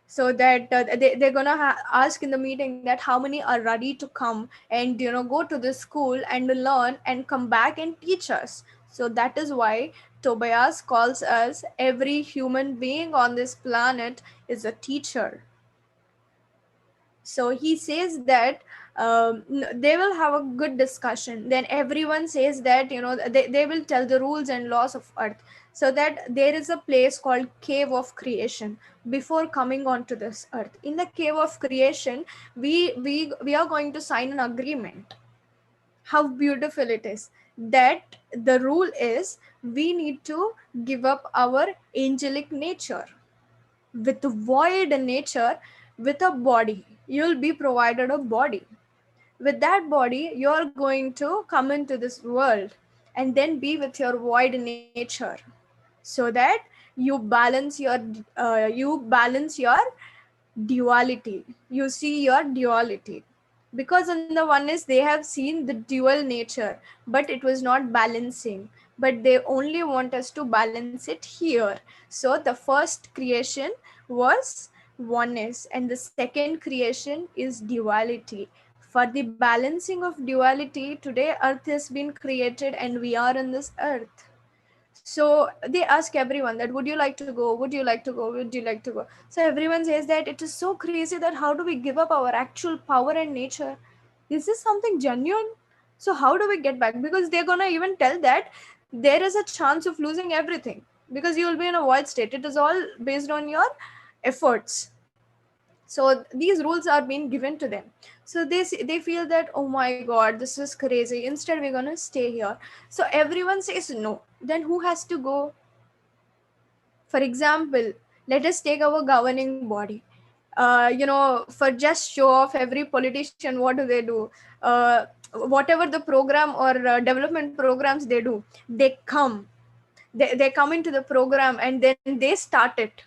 so that they're gonna ask in the meeting that how many are ready to come and go to the school and learn and come back and teach us. So that is why Tobias calls us, every human being on this planet is a teacher. So he says that they will have a good discussion. Then everyone says that they will tell the rules and laws of earth. So that there is a place called cave of creation before coming onto this earth. In the cave of creation, we are going to sign an agreement. How beautiful it is that the rule is we need to give up our angelic nature. With void nature, with a body, you'll be provided a body. With that body you're going to come into this world and then be with your void nature, so that you balance your duality. You see your duality, because in the oneness they have seen the dual nature, but it was not balancing. But they only want us to balance it here. So the first creation was oneness and the second creation is duality. For the balancing of duality, today earth has been created and we are in this earth. So they ask everyone that, would you like to go, would you like to go, would you like to go? So everyone says that it is so crazy that how do we give up our actual power and nature? Is this something genuine? So how do we get back? Because they're gonna even tell that there is a chance of losing everything, because you will be in a void state. It is all based on your efforts. So these rules are being given to them. So they feel that, oh my god, this is crazy, instead we're going to stay here. So everyone says no. Then who has to go? For example, let us take our governing body. For just show off, every politician, what do? Whatever the program or development programs they do, they come into the program and then they start it.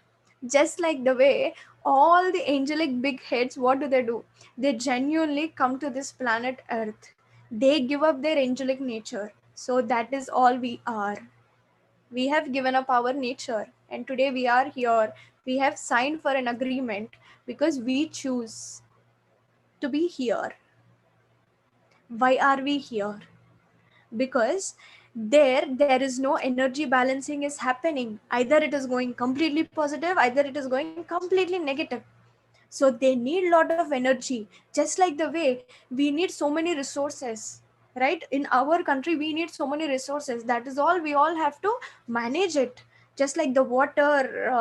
Just like the way all the angelic big heads, what do? They genuinely come to this planet earth. They give up their angelic nature. So that is all we are. We have given up our nature and today we are here. We have signed for an agreement because we choose to be here. Why are we here? Because there is no energy balancing is happening. Either it is going completely positive, either it is going completely negative. So they need a lot of energy. Just like the way we need so many resources, right? In our country we need so many resources. That is all, we all have to manage it. Just like the water,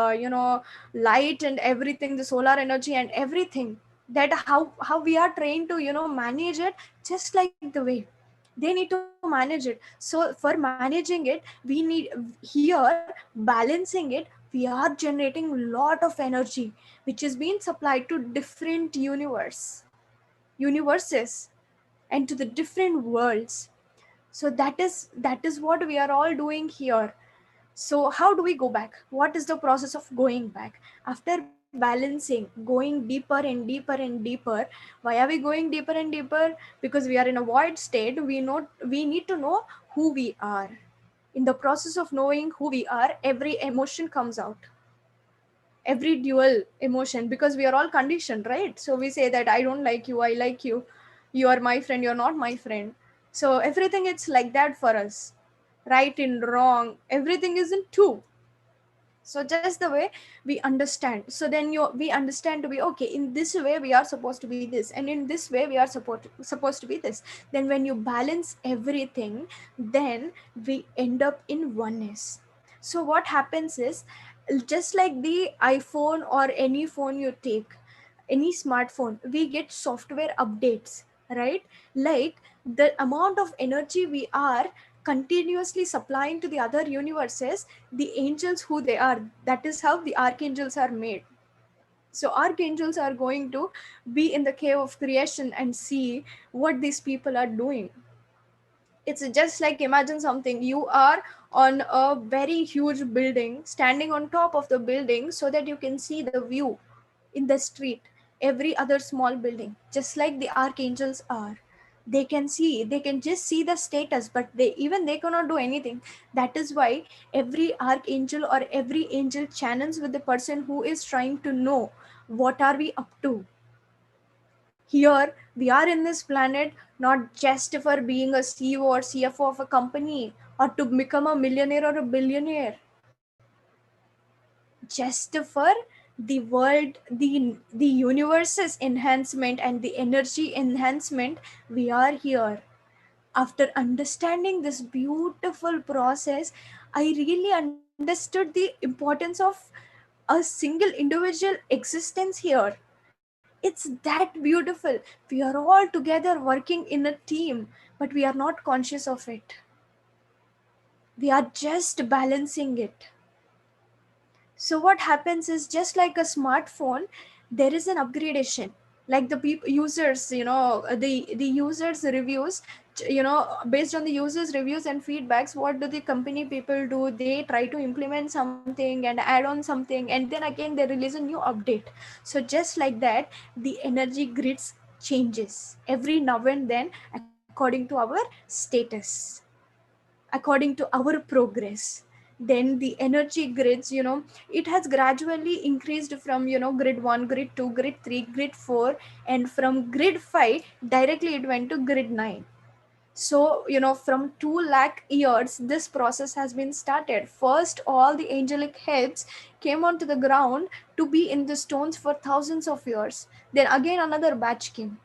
light and everything, the solar energy and everything, that how we are trained to manage it. Just like the way They need to manage it. So for managing it, we need, here balancing it, we are generating a lot of energy which is being supplied to different universes and to the different worlds. So that is what we are all doing here. So how do we go back? What is the process of going back after balancing, going deeper and deeper and deeper? Why are we going deeper and deeper? Because we are in a void state. We need to know who we are. In the process of knowing who we are, every emotion comes out, every dual emotion, because we are all conditioned, right? So we say that I don't like you, I like you, you are my friend, you're not my friend. So everything it's like that for us, right and wrong, everything isn't two. So just the way we understand, so then we understand to be okay, in this way we are supposed to be this, and in this way we are supposed to be this. Then when you balance everything, then we end up in oneness. So what happens is, just like the iPhone or any phone you take, any smartphone, we get software updates, right? Like the amount of energy we are continuously supplying to the other universes, the angels who they are, that is how the archangels are made. So archangels are going to be in the cave of creation and see what these people are doing. It's just like, imagine something, you are on a very huge building, standing on top of the building so that you can see the view in the street, every other small building, just like the archangels are. They can see, they can just see the status, but they cannot do anything. That is why every archangel or every angel channels with the person who is trying to know what are we up to. Here we are in this planet not just for being a CEO or CFO of a company or to become a millionaire or a billionaire, just for the world, the universe's enhancement and the energy enhancement. We are here. After understanding this beautiful process, I really understood the importance of a single individual existence here. It's that beautiful. We are all together working in a team, but we are not conscious of it. We are just balancing it. So what happens is, just like a smartphone, there is an upgradation. Like the people users, the users reviews, based on the users reviews and feedbacks, what do the company people do? They try to implement something and add on something, and then again they release a new update. So just like that, the energy grids changes every now and then according to our status, according to our progress. Then the energy grids, it has gradually increased from, grid 1, grid 2, grid 3, grid 4, and from grid 5 directly it went to grid 9. So, from 2 lakh years, this process has been started. First, all the angelic heads came onto the ground to be in the stones for thousands of years. Then again another batch came.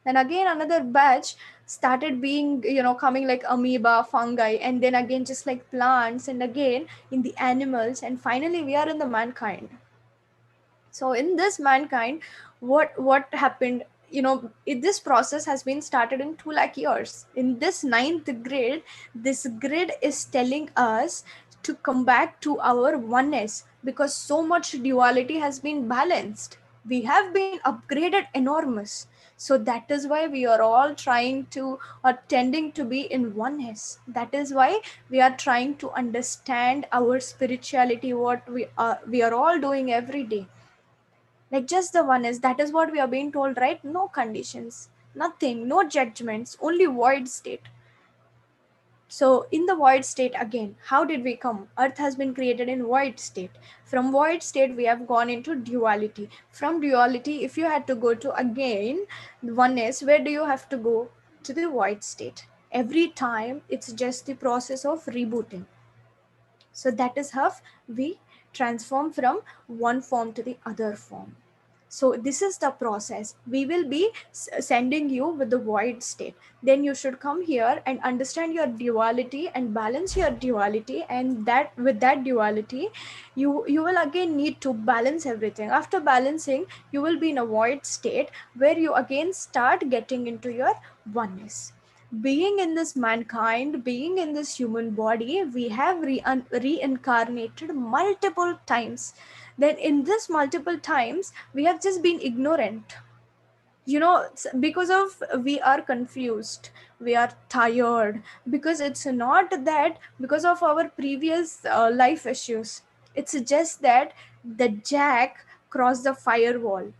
Then again another batch started being, coming like amoeba, fungi, and then again just like plants, and again in the animals, and finally we are in the mankind. So in this mankind, what happened, this process has been started in 2 lakh years. In this ninth grid, this grid is telling us to come back to our oneness, because so much duality has been balanced. We have been upgraded enormous. So that is why we are all trying to, or tending to be in oneness. That is why we are trying to understand our spirituality, what we are all doing every day. Like just the oneness, that is what we are being told, right? No conditions, nothing, no judgments, only void state. So in the void state, again, how did we come? Earth has been created in void state. From void state we have gone into duality. From duality, if you had to go to again oneness, where do you have to go? To the void state. Every time it's just the process of rebooting. So that is how we transform from one form to the other form. So this is the process. We will be sending you with the void state. Then you should come here and understand your duality and balance your duality. And that with that duality, you will again need to balance everything. After balancing, you will be in a void state where you again start getting into your oneness. Being in this mankind, being in this human body, we have reincarnated multiple times. Then in this multiple times, we have just been ignorant. Because of we are confused, we are tired, because it's not that because of our previous life issues. It's just that the jack crossed the firewall.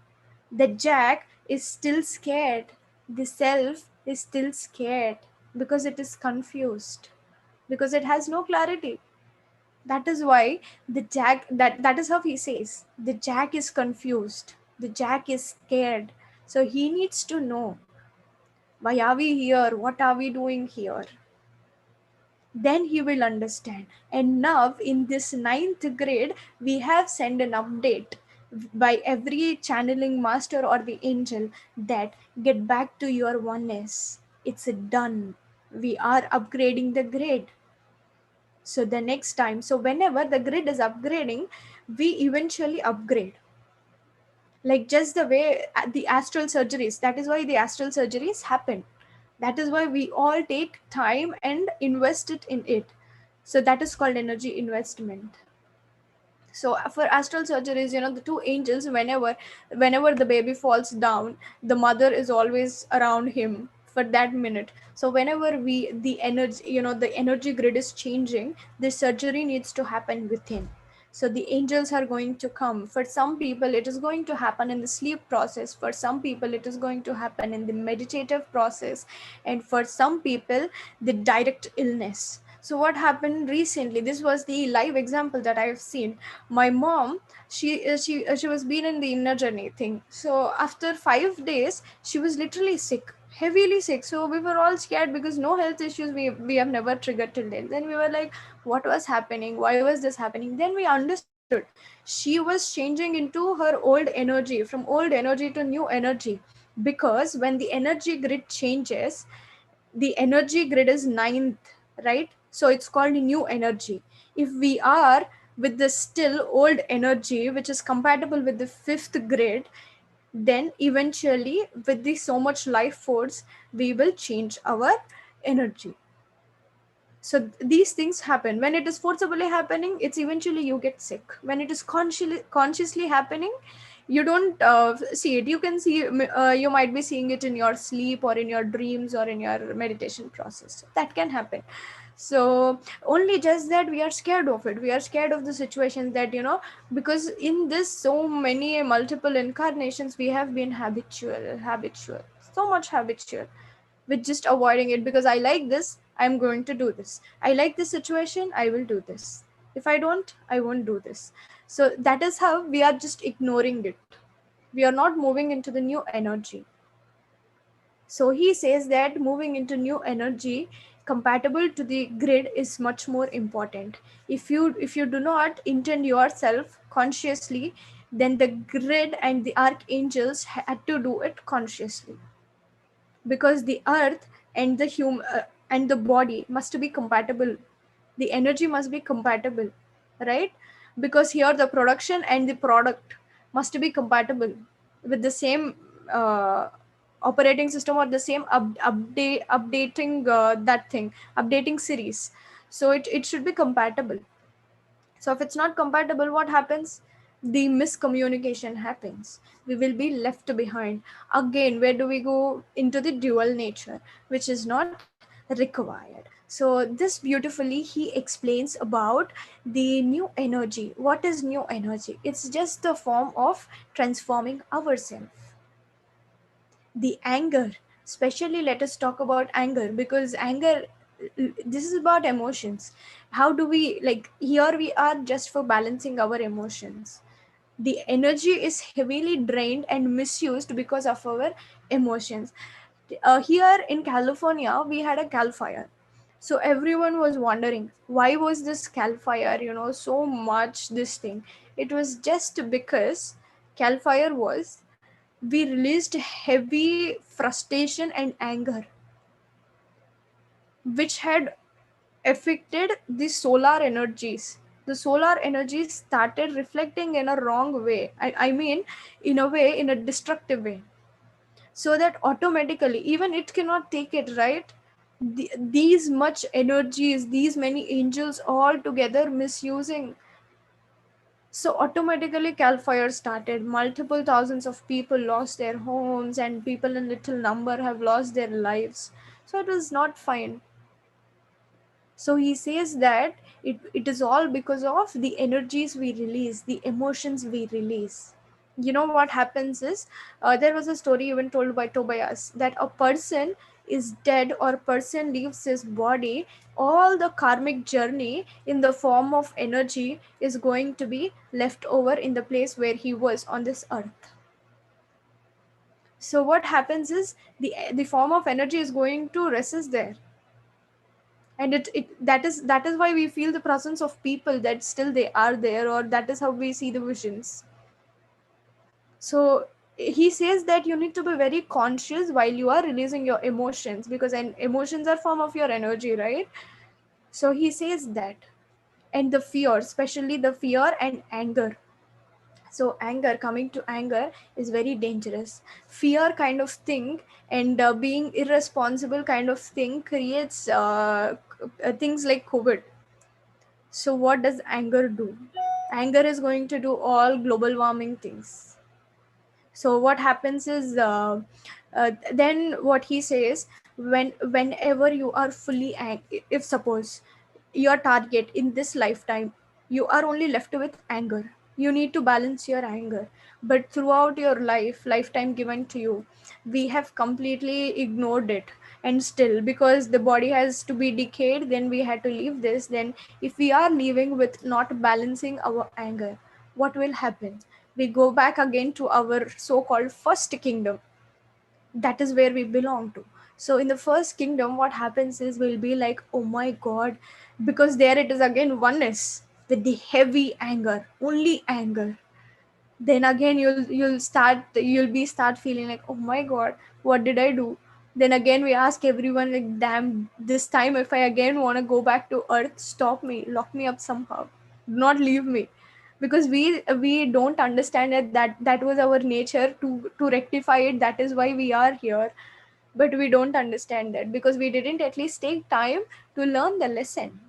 The jack is still scared. The self is still scared because it is confused, because it has no clarity. That is why the jack, that is how he says, the jack is confused, the jack is scared. So he needs to know, why are we here, what are we doing here? Then he will understand. And now in this ninth grade, we have sent an update by every channeling master or the angel that get back to your oneness. It's done. We are upgrading the grade. So the next time, so whenever the grid is upgrading, we eventually upgrade. Like just the way the astral surgeries, that is why the astral surgeries happen. That is why we all take time and invest it in it. So that is called energy investment. So for astral surgeries, the two angels, whenever the baby falls down, the mother is always around him for that minute. So whenever the energy, the energy grid is changing, the surgery needs to happen within. So the angels are going to come. For some people it is going to happen in the sleep process, for some people it is going to happen in the meditative process, and for some people the direct illness. So what happened recently, this was the live example that I have seen. My mom, she was been in the inner journey thing. So after 5 days she was literally sick, heavily sick. So we were all scared because no health issues we have never triggered till then we were like, what was happening, why was this happening? Then we understood, she was changing into her old energy, from old energy to new energy. Because when the energy grid changes, the energy grid is ninth, right? So it's called new energy. If we are with the still old energy, which is compatible with the fifth grid, then eventually with the so much life force, we will change our energy. So these things happen when it is forcibly happening. It's eventually you get sick. When it is consciously happening, you don't see it. You can see, you might be seeing it in your sleep or in your dreams or in your meditation process. That can happen. So only just that we are scared of it, we are scared of the situations that, because in this so many multiple incarnations we have been habitual, so much habitual, with just avoiding it. Because I like this, I'm going to do this. I like this situation, I will do this. If I don't, I won't do this. So that is how we are just ignoring it. We are not moving into the new energy. So he says that moving into new energy compatible to the grid is much more important. If you do not intend yourself consciously, then the grid and the archangels had to do it consciously. Because the earth and and the body must be compatible. The energy must be compatible, right? Because here the production and the product must be compatible with the same uh, operating system, or the same updating that thing, updating series. So it should be compatible. So if it's not compatible, what happens? The miscommunication happens. We will be left behind. Again, where do we go? Into the dual nature, which is not required. So this beautifully he explains about the new energy. What is new energy? It's just the form of transforming ourselves. The anger, especially let us talk about anger, because anger, this is about emotions. How do we, like, here we are just for balancing our emotions. The energy is heavily drained and misused because of our emotions. Here in California we had a cal fire. So everyone was wondering, why was this cal fire, so much this thing. It was just because cal fire was, we released heavy frustration and anger, which had affected the solar energies. The solar energies started reflecting in a wrong way. I mean, in a way, in a destructive way. So that automatically, even it cannot take it, right? these much energies, these many angels all together misusing. So automatically cal fire started. Multiple thousands of people lost their homes, and people in little number have lost their lives. So it was not fine. So he says that it is all because of the energies we release, the emotions we release. You know what happens is, there was a story even told by Tobias that a person is dead or person leaves his body, all the karmic journey in the form of energy is going to be left over in the place where he was on this earth. So what happens is, the form of energy is going to resist there, and that is why we feel the presence of people, that still they are there, or that is how we see the visions. So he says that you need to be very conscious while you are releasing your emotions, because emotions are form of your energy, right? So he says that. And the fear, especially the fear and anger. So anger, coming to anger, is very dangerous. Fear kind of thing, and being irresponsible kind of thing creates things like COVID. So what does anger do? Anger is going to do all global warming things. So what happens is, then what he says, whenever you are fully if suppose your target in this lifetime, you are only left with anger, you need to balance your anger. But throughout your lifetime given to you, we have completely ignored it. And still, because the body has to be decayed, then we had to leave this. Then if we are living with not balancing our anger, what will happen? We go back again to our so-called first kingdom. That is where we belong to. So in the first kingdom, what happens is, we'll be like, oh my god, because there it is again oneness with the heavy anger, only anger. Then again you'll be start feeling like, oh my god, what did I do? Then again we ask everyone like, damn, this time if I again want to go back to earth, stop me, lock me up somehow, do not leave me. Because we don't understand that was our nature to rectify it. That is why we are here. But we don't understand that, because we didn't at least take time to learn the lesson,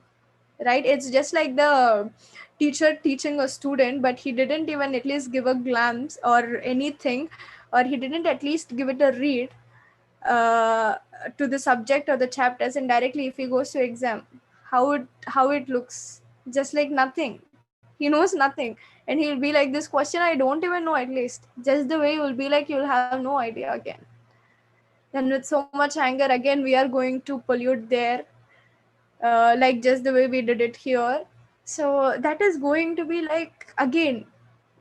right? It's just like the teacher teaching a student, but he didn't even at least give a glance or anything, or he didn't at least give it a read uh, to the subject or the chapters, and directly if he goes to exam, how it looks, just like nothing. He knows nothing, and he'll be like, this question I don't even know. At least just the way you'll be like, you'll have no idea again. Then with so much anger, again we are going to pollute there, like just the way we did it here. So that is going to be like, again,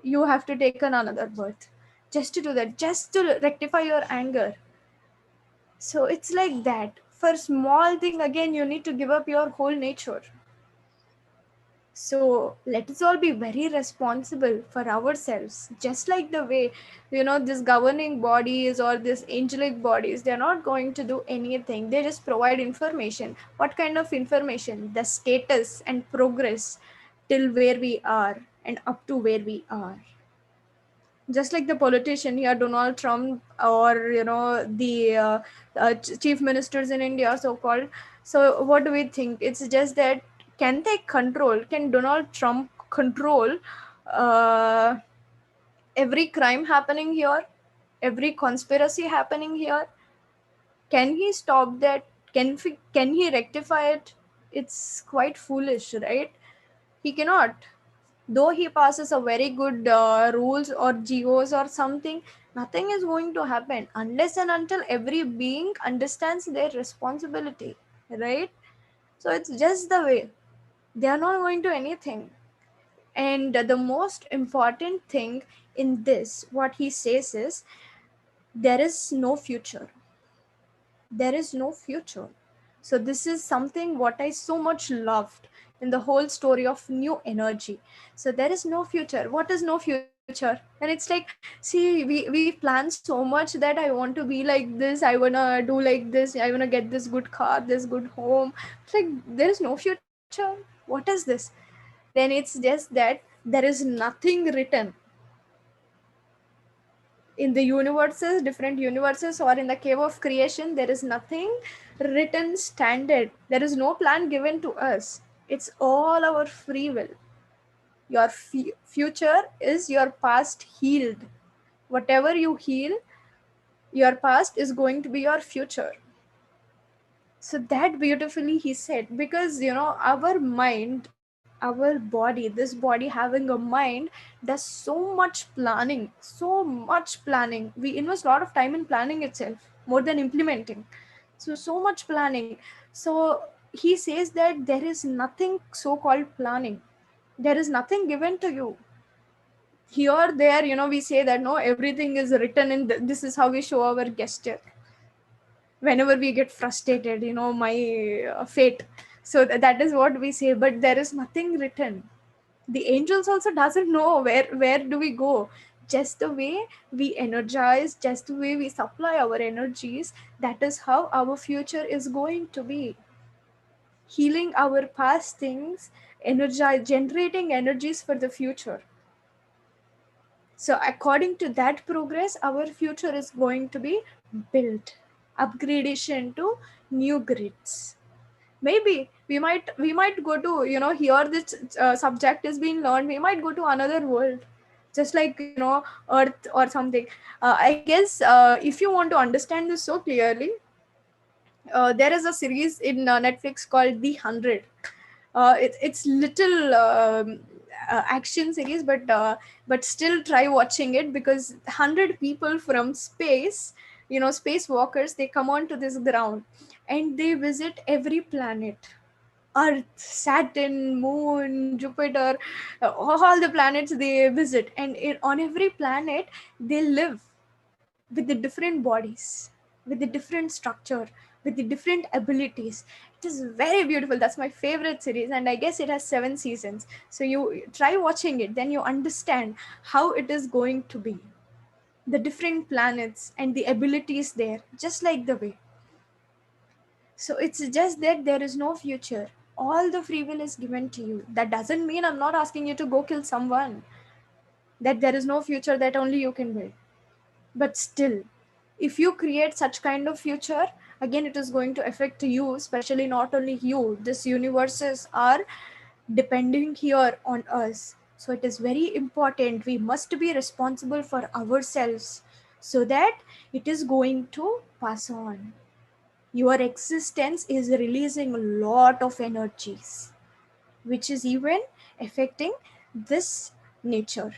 you have to take another birth just to do that, just to rectify your anger. So it's like that. For small thing, again, you need to give up your whole nature. So let us all be very responsible for ourselves, just like the way, this governing bodies or this angelic bodies, they're not going to do anything. They just provide information. What kind of information? The status and progress till where we are and up to where we are. Just like the politician here, Donald Trump, or the chief ministers in India, so called. So what do we think? It's just that, can Donald Trump control uh, every crime happening here, every conspiracy happening here? Can he stop that? Can he rectify it? It's quite foolish, right? He cannot. Though he passes a very good rules or GOs or something, nothing is going to happen unless and until every being understands their responsibility, right? So it's just the way. They are not going to anything. And the most important thing in this, what he says is, there is no future. There is no future. So this is something what I so much loved in the whole story of new energy. So there is no future. What is no future? And it's like, see, we plan so much that I want to be like this, I wanna do like this, I wanna get this good car, this good home. It's like, there is no future. What is this? Then it's just that there is nothing written. in the universes, different universes, or in the cave of creation, there is nothing written standard. There is no plan given to us. It's all our free will. Your future is your past healed. Whatever you heal, your past is going to be your future. So that beautifully he said, because our mind, our body, this body having a mind, does so much planning, we invest a lot of time in planning itself more than implementing. So much planning. So he says that there is nothing so called planning. There is nothing given to you here. There, we say that no, everything is written in this is how we show our gesture whenever we get frustrated, my fate. So that is what we say, but there is nothing written. The angels also doesn't know where do we go. Just the way we energize, just the way we supply our energies, that is how our future is going to be. Healing our past things, energize, generating energies for the future. So according to that progress, our future is going to be built, upgradation to new grids. Maybe we might go to, here this subject is being learned, we might go to another world, just like Earth or something. I guess if you want to understand this so clearly, there is a series in Netflix called The 100. It's little action series, but still try watching it, because 100 people from space, spacewalkers, they come onto this ground and they visit every planet. Earth, Saturn, Moon, Jupiter, all the planets they visit, and on every planet they live with the different bodies, with the different structure, with the different abilities. It is very beautiful. That's my favorite series, and I guess it has 7 seasons. So you try watching it, then you understand how it is going to be. The different planets and the abilities there, just like the way. So it's just that there is no future. All the free will is given to you. That doesn't mean I'm not asking you to go kill someone. That there is no future that only you can build. But still, if you create such kind of future, again it is going to affect you, especially not only you. These universes are depending here on us. So it is very important. We must be responsible for ourselves so that it is going to pass on. Your existence is releasing a lot of energies, which is even affecting this nature.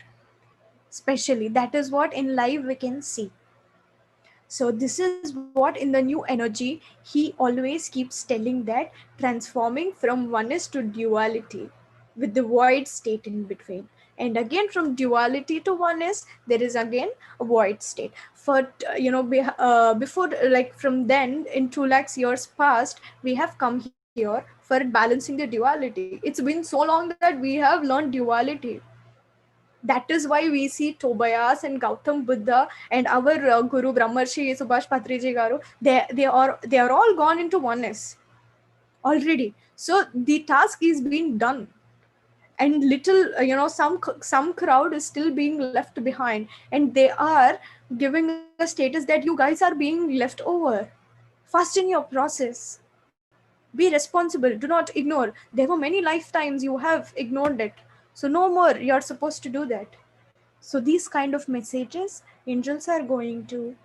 Especially, that is what in life we can see. So this is what in the new energy he always keeps telling, that transforming from oneness to duality with the void state in between. And again from duality to oneness, there is again a void state. For before, like from then in 2 lakhs years past, we have come here for balancing the duality. It's been so long that we have learned duality. That is why we see Tobias and Gautam Buddha and our Guru Brahmarshi Subhash Patriji Garu, they are all gone into oneness already. So the task is being done, and little some crowd is still being left behind, and they are giving a status that you guys are being left over. Fasten your process. Be responsible. Do not ignore. There were many lifetimes you have ignored it. So no more. You're supposed to do that. So these kind of messages angels are going to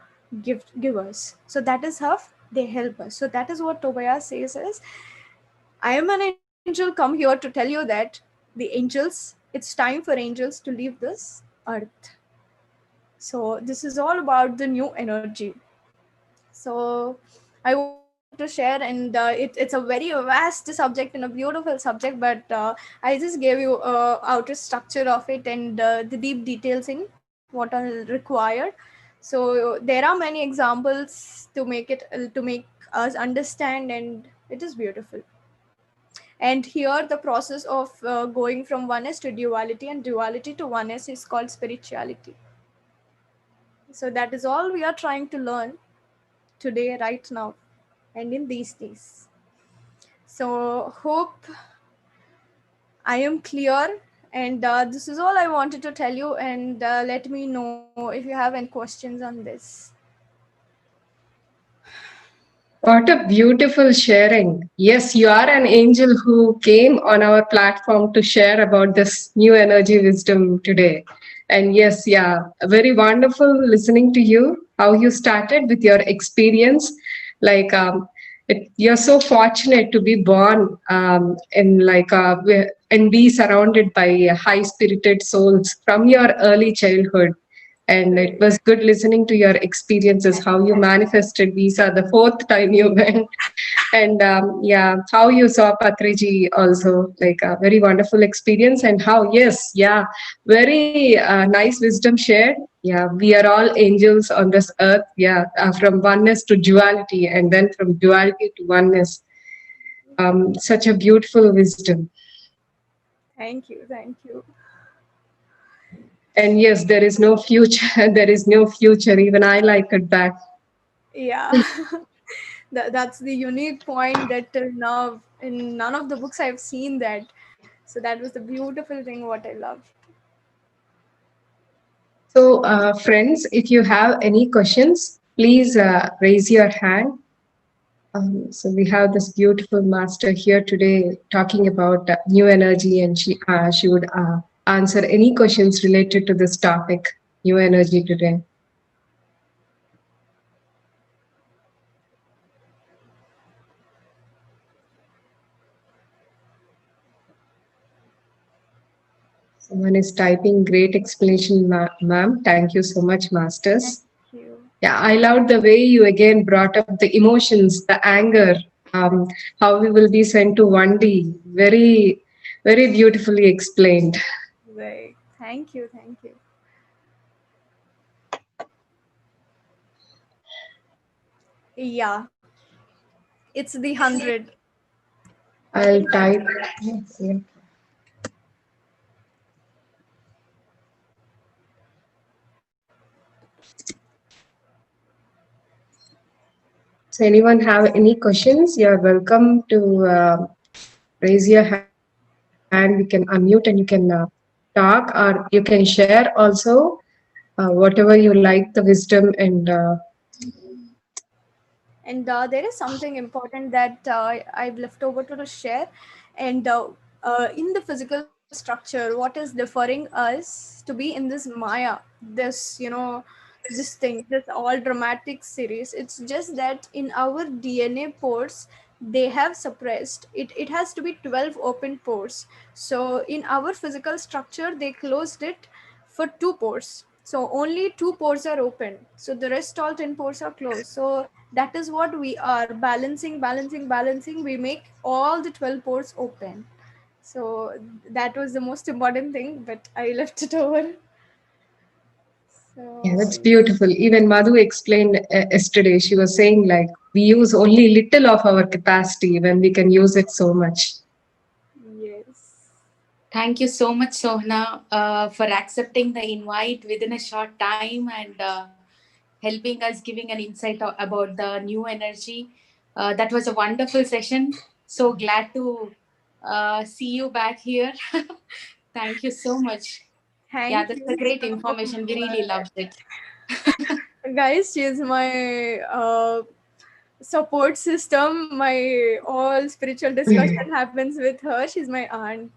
give us. So that is how they help us. So that is what Tobias says is, I am an angel come here to tell you that the angels, it's time for angels to leave this earth. So this is all about the new energy. So I wanted to share, and it's a very vast subject and a beautiful subject, but I just gave you outer structure of it and the deep details in what are required. So there are many examples to make us understand, and it is beautiful. And here the process of going from oneness to duality and duality to oneness is called spirituality. So that is all we are trying to learn today, right now, and in these days. So hope I am clear And this is all I wanted to tell you. And let me know if you have any questions on this. What a beautiful sharing. Yes, you are an angel who came on our platform to share about this new energy wisdom today. And yes, yeah, very wonderful listening to you, how you started with your experience. Like, you're so fortunate to be born in and be surrounded by high spirited souls from your early childhood. And it Right. was good listening to your experiences, how you manifested visa the fourth time you went, and yeah, how you saw Patriji also, like a very wonderful experience, and how, yes, yeah, very nice wisdom shared. Yeah, we are all angels on this earth. Yeah, from oneness to duality, and then from duality to oneness. Such a beautiful wisdom. Thank you. Thank you. And yes, there is no future. There is no future. Even I like it that. Yeah. That's the unique point that till now in none of the books I've seen that. So that was the beautiful thing what I loved. So, friends, if you have any questions, please raise your hand. So we have this beautiful master here today talking about new energy, and she would answer any questions related to this topic, new energy today. Someone is typing great explanation, ma'am. Thank you so much, Thank masters. you. Yeah, I loved the way you again brought up the emotions, the anger, how we will be sent to 1D. Very, very beautifully explained. Right. Thank you. Thank you. Yeah. It's the 100. I I'll can type. type. Yes, yeah. So, anyone have any questions? You're welcome to raise your hand. We can unmute and you can talk, or you can share also whatever you like, the wisdom, and And there is something important that I've left over to share. And in the physical structure, what is differing us to be in this Maya, this, this thing, this all dramatic series. It's just that in our DNA pores, they have suppressed it. It has to be 12 open pores. So in our physical structure, they closed it for two pores. So only two pores are open. So the rest all 10 pores are closed. So that is what we are balancing, balancing, balancing. We make all the 12 pores open. So that was the most important thing, but I left it over. yeah, So that's beautiful. Even Madhu explained yesterday, she was saying like we use only little of our capacity when we can use it so much. yes. Thank you so much, Sohna, for accepting the invite within a short time and helping us, giving an insight about the new energy. That was a wonderful session. So glad to see you back here. Thank you so much. Yeah, Thank that's you a great so information. We really much. loved it. Guys, she is my support system. My all spiritual discussion happens with her. She's my aunt.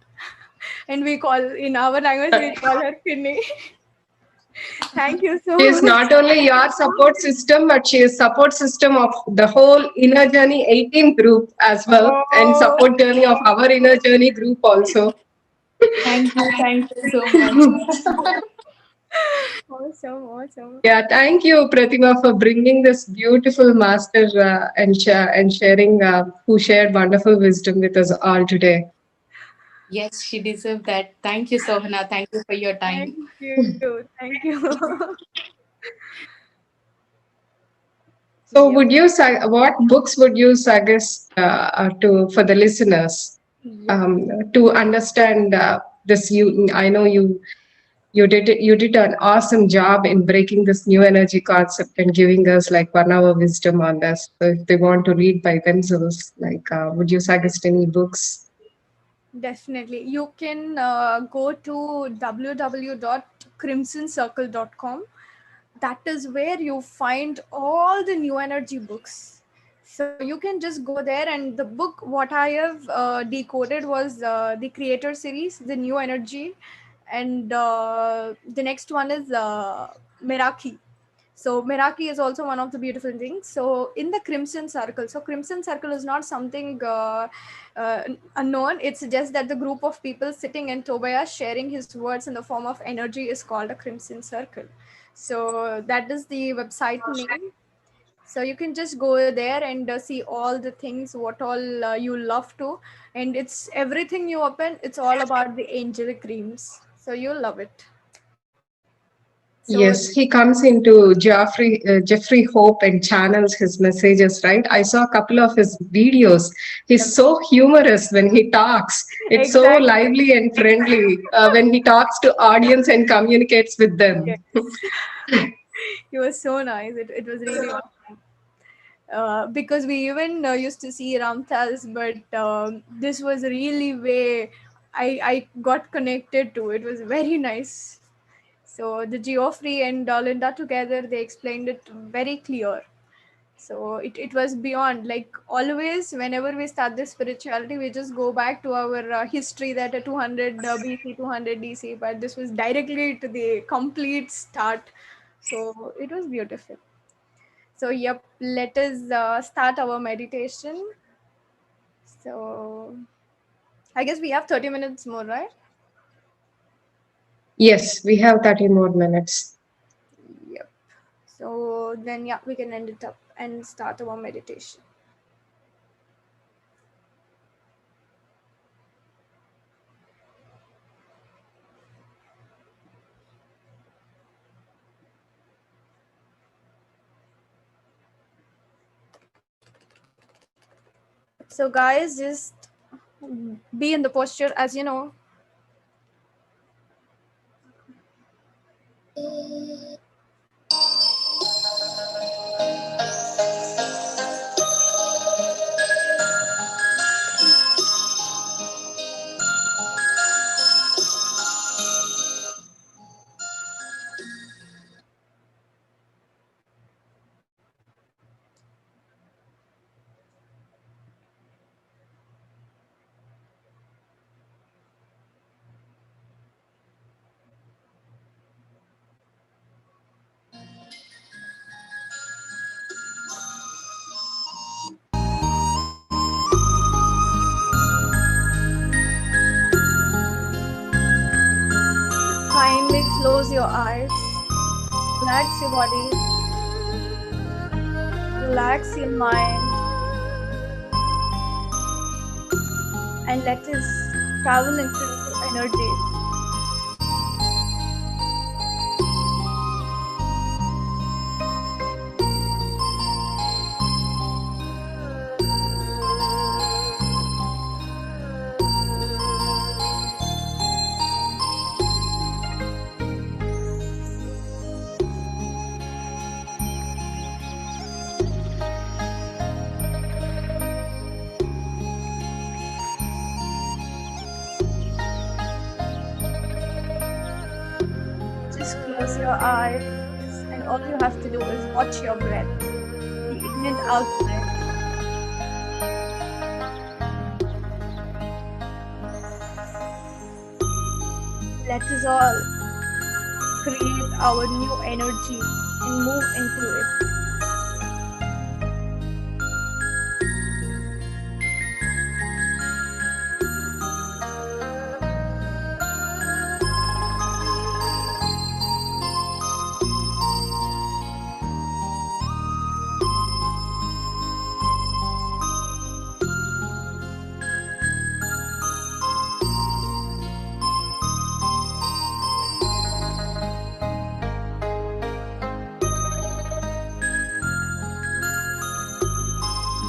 And we call, in our language, we call her Finny. Thank you She so is much. not only your support system, but she is support system of the whole Inner Journey 18 group as well, and Oh, support journey of our Inner Journey group also. Thank you so much. awesome, awesome. Yeah, thank you, Pratima, for bringing this beautiful master and sharing who shared wonderful wisdom with us all today. Yes, she deserved that. Thank you, Sohana. Thank you for your time. Thank you. Thank you. So, Yep. would you what books would you suggest to for the listeners Yep. to understand this? I know you did an awesome job in breaking this new energy concept and giving us like 1 hour wisdom on this. So, if they want to read by themselves, like, would you suggest any books? Definitely. You can go to www.crimsoncircle.com. That is where you find all the new energy books. So you can just go there, and the book what I have decoded was the Creator series, the new energy, and the next one is Meraki. So Meraki is also one of the beautiful things. So in the Crimson Circle, so Crimson Circle is not something uh, unknown. It's just that the group of people sitting in Tobias sharing his words in the form of energy is called a Crimson Circle. So that is the website name. So you can just go there and see all the things what all you love to, and it's everything you open. It's all about the angelic dreams. So you'll love it. So Yes, he comes into Jeffrey Hope and channels his messages, right? I saw a couple of his videos. He's so humorous when he talks. It's so exactly. lively and friendly when he talks to audience and communicates with them. Yes. It was so nice. It was really awesome. Because we even used to see Ramthals, but this was really way I got connected to. It was very nice. So the Geoffrey and Linda together, they explained it very clear. So it was beyond, like always whenever we start this spirituality, we just go back to our history that 200 BC, 200 DC, but this was directly to the complete start. So it was beautiful. So, yep, let us start our meditation. So, I guess we have 30 minutes more, right? Yes, we have 30 more minutes. Yep. So, then, yeah, we can end it up and start our meditation. So, guys, just be in the posture as you know. Kindly close your eyes, relax your body, relax your mind, and let us travel into energy. Just close your eyes, and all you have to do is watch your breath, the in and out breath. Let us all create our new energy and move into it.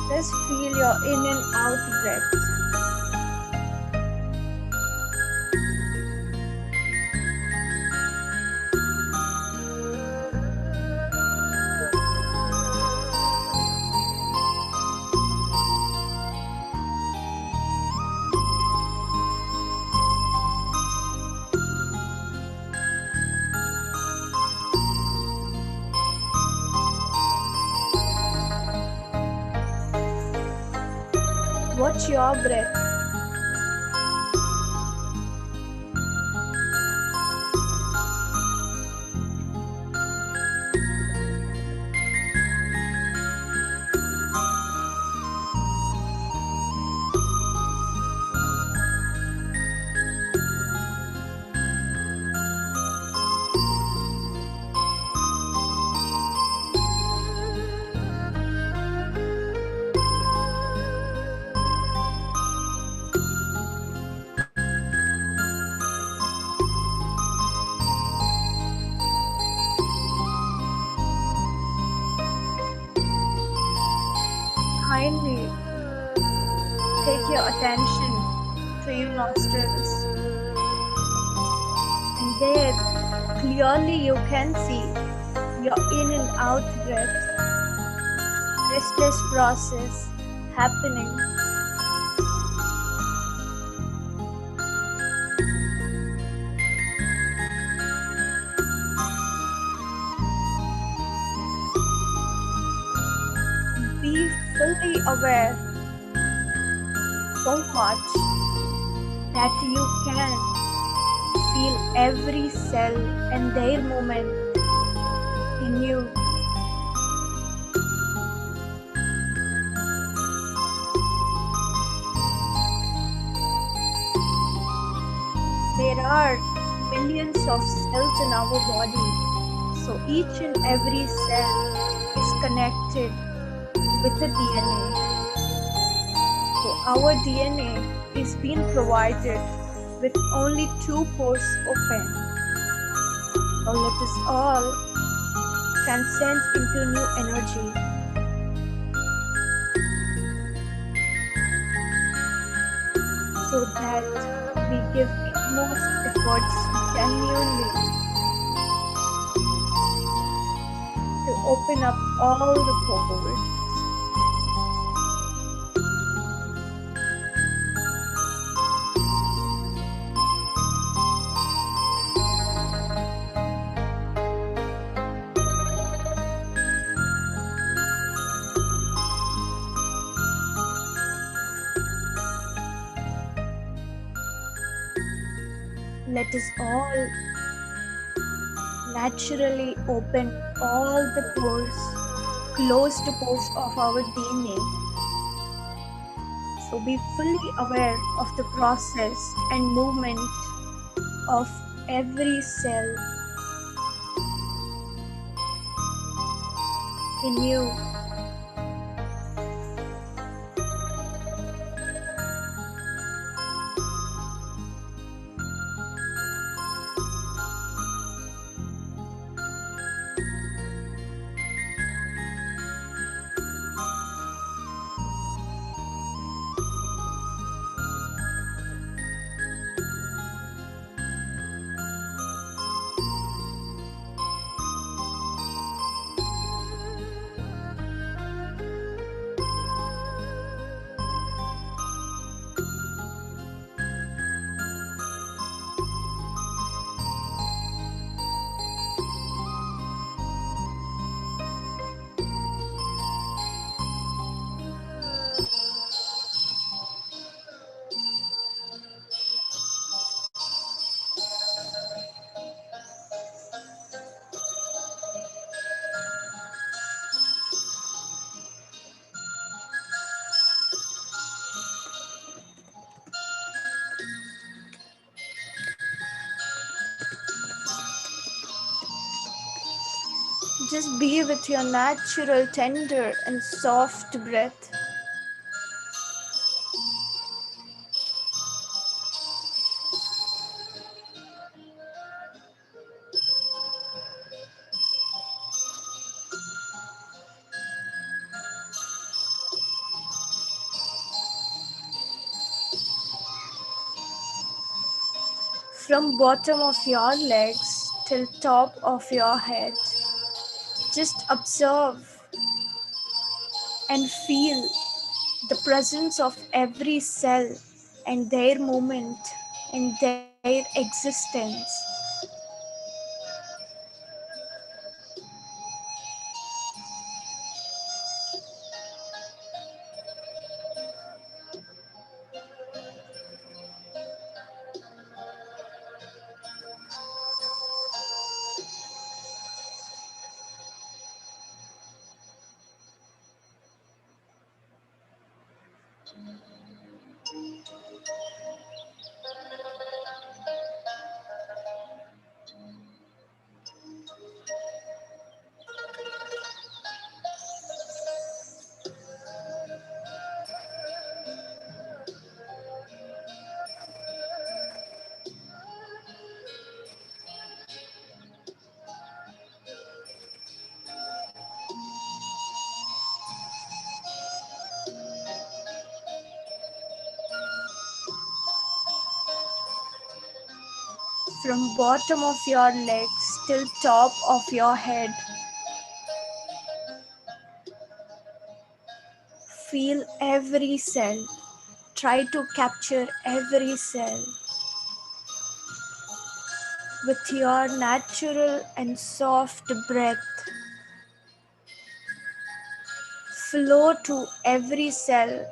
Just feel your in and out breath. Watch your breath. Kindly take your attention to your nostrils, and there clearly you can see your in and out breath, restless process happening. Be fully aware so much that you can feel every cell and their movement in you. There are millions of cells in our body, so each and every cell is connected with a DNA. So our DNA is being provided with only two pores open. So let us all transcend into new energy so that we give utmost efforts genuinely to open up all the pores. Let us all naturally open all the pores, closed pores of our DNA. So be fully aware of the process and movement of every cell in you. Just be with your natural, tender, and soft breath. From bottom of your legs till top of your head, just observe and feel the presence of every cell and their movement and their existence. From bottom of your legs till top of your head, feel every cell. Try to capture every cell with your natural and soft breath. Flow to every cell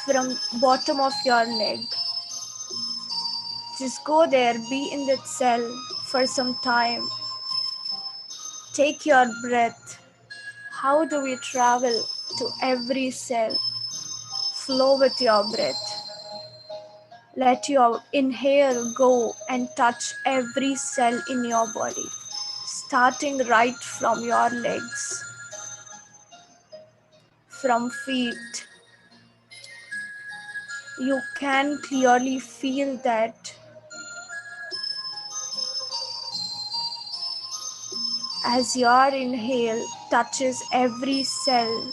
from bottom of your leg. Just go there, be in that cell for some time. Take your breath. How do we travel to every cell? Flow with your breath. Let your inhale go and touch every cell in your body, starting right from your legs, from feet. You can clearly feel that as your inhale touches every cell,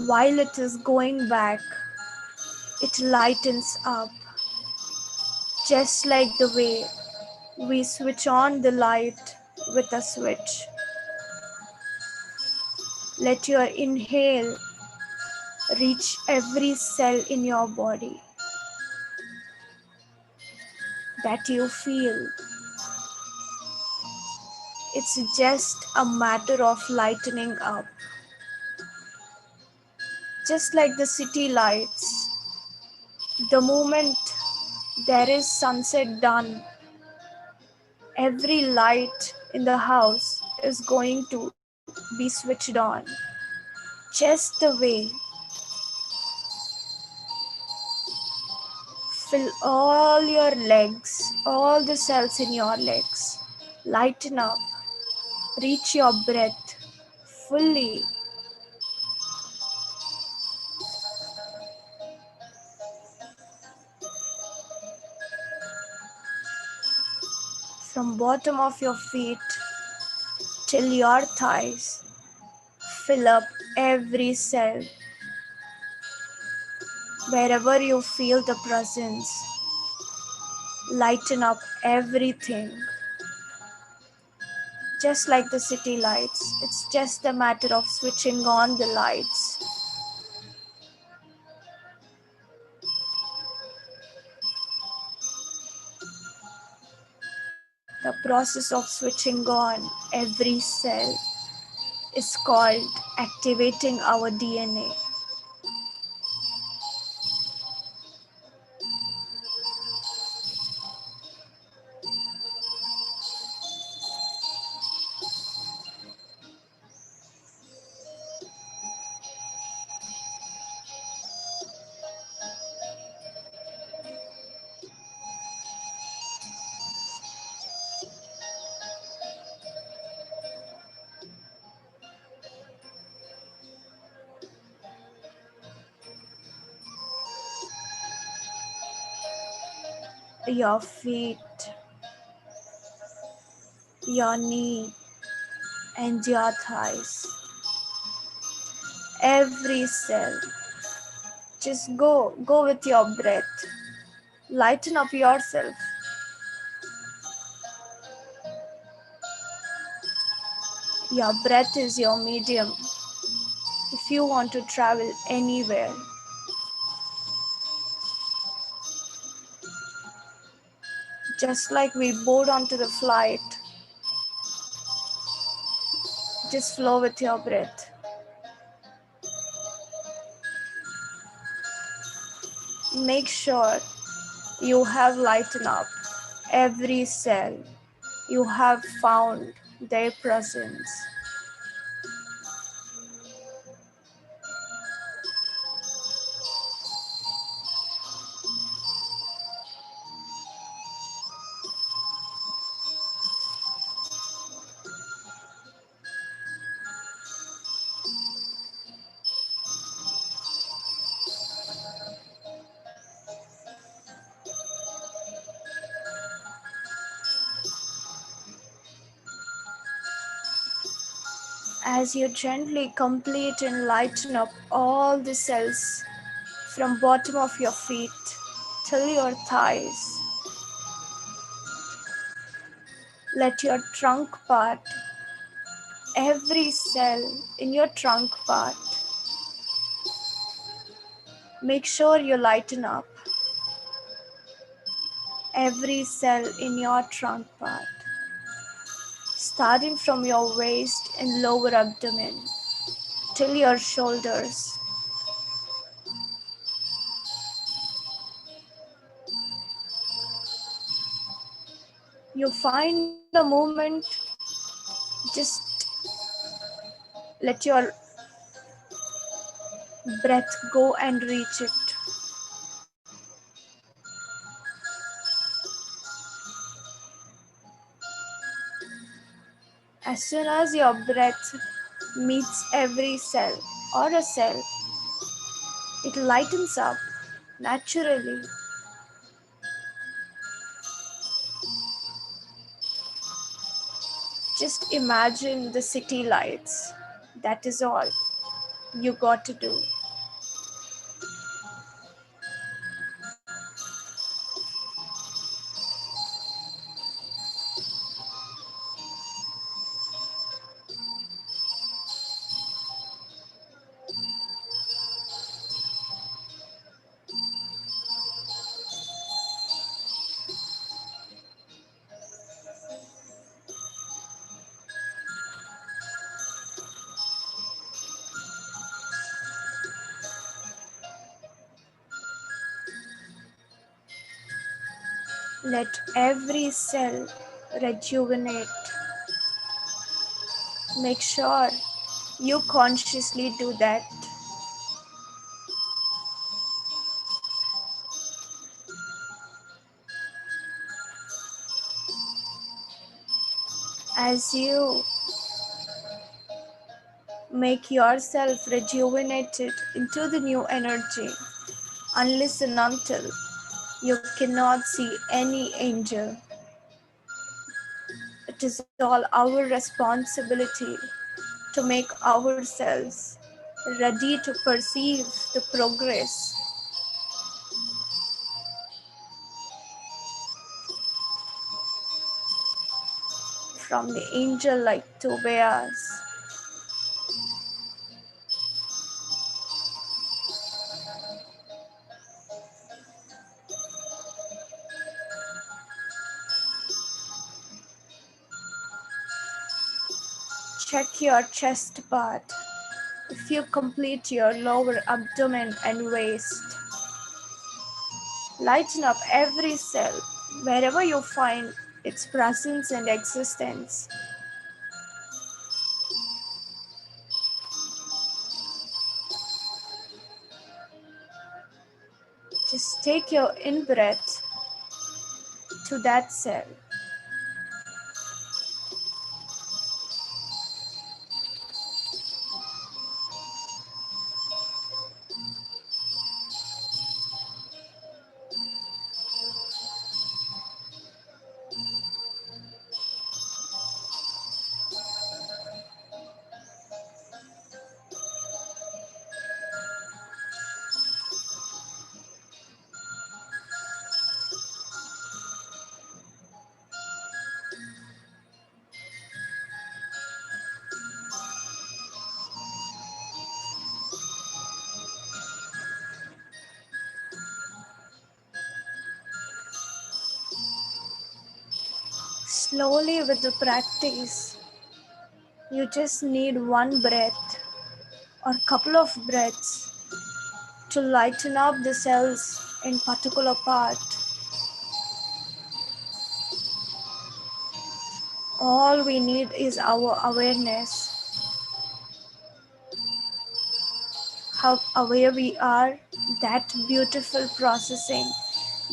while it is going back, it lightens up, just like the way we switch on the light with a switch. Let your inhale reach every cell in your body that you feel. It's just a matter of lightening up. Just like the city lights, the moment there is sunset done, every light in the house is going to be switched on. Just the way, fill all your legs, all the cells in your legs. Lighten up, reach your breath fully. From bottom of your feet till your thighs, fill up every cell. Wherever you feel the presence, lighten up everything. Just like the city lights, it's just a matter of switching on the lights. The process of switching on every cell is called activating our DNA. Your feet, your knee, and your thighs. Every cell. Just go with your breath. Lighten up yourself. Your breath is your medium. If you want to travel anywhere, just like we board onto the flight, just flow with your breath. Make sure you have lightened up every cell. You have found their presence. As you gently complete and lighten up all the cells from bottom of your feet till your thighs. Let your trunk part, every cell in your trunk part, make sure you lighten up every cell in your trunk part, starting from your waist and lower abdomen till your shoulders. You find a moment, just let your breath go and reach it. As soon as your breath meets every cell or a cell, it lightens up naturally. Just imagine the city lights. That is all you got to do. Let every cell rejuvenate. Make sure you consciously do that. As you make yourself rejuvenated into the new energy, unless and until you cannot see any angel. It is all our responsibility to make ourselves ready to perceive the progress from the angel like Tobias. Check your chest part. If you complete your lower abdomen and waist, lighten up every cell wherever you find its presence and existence. Just take your in breath to that cell. Slowly with the practice, you just need one breath or couple of breaths to lighten up the cells in particular part. All we need is our awareness, how aware we are. That beautiful processing,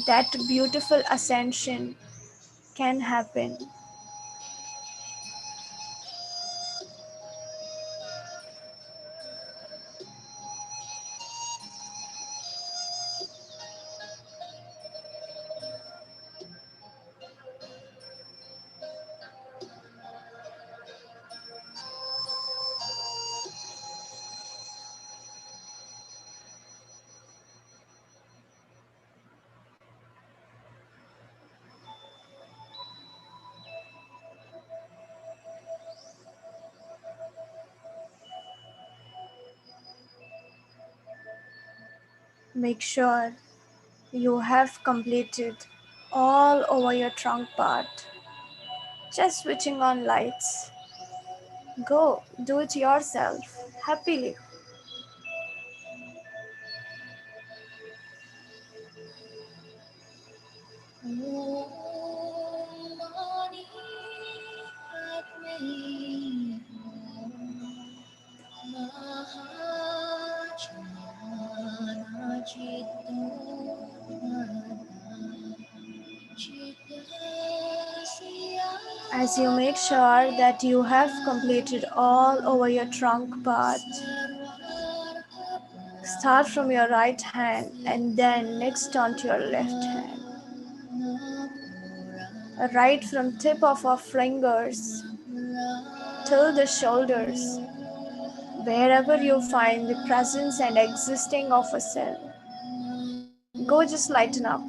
that beautiful ascension can happen. Make sure you have completed all over your trunk part. Just switching on lights. Go, do it yourself, happily. As you make sure that you have completed all over your trunk part, start from your right hand and then next onto your left hand. Right from tip of our fingers till the shoulders, wherever you find the presence and existing of a cell. Go, just lighten up.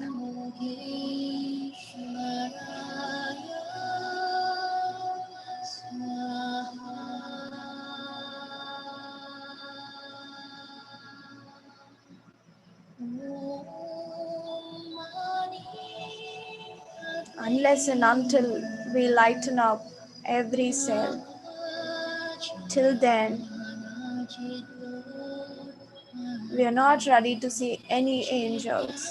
Unless and until we lighten up every cell, till then we are not ready to see any angels.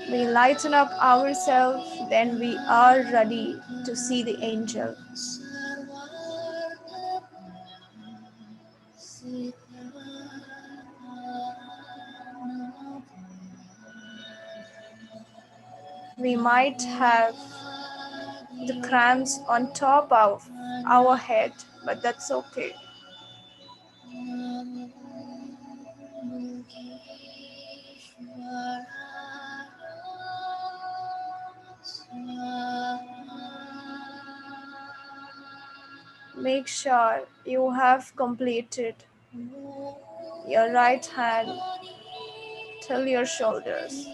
We lighten up ourselves, then we are ready to see the angel. We might have the cramps on top of our head, but that's okay. Make sure you have completed your right hand till your shoulders.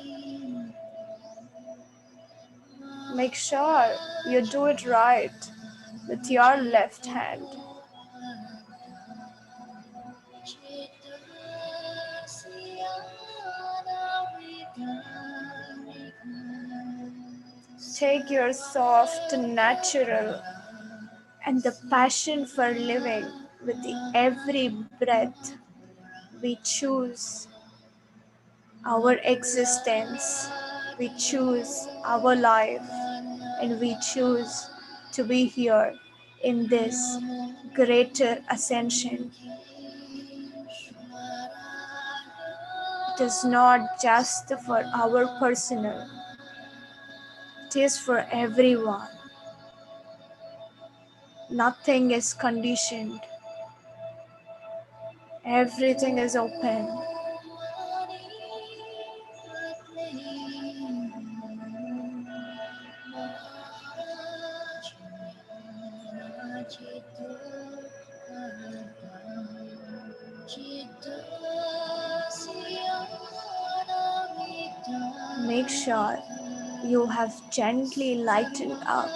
Make sure you do it right with your left hand. Take your soft, natural, and the passion for living with the every breath we choose our existence, we choose our life, and we choose to be here in this greater ascension. It is not just for our personal, it is for everyone. Nothing is conditioned, everything is open. Make sure you have gently lightened up,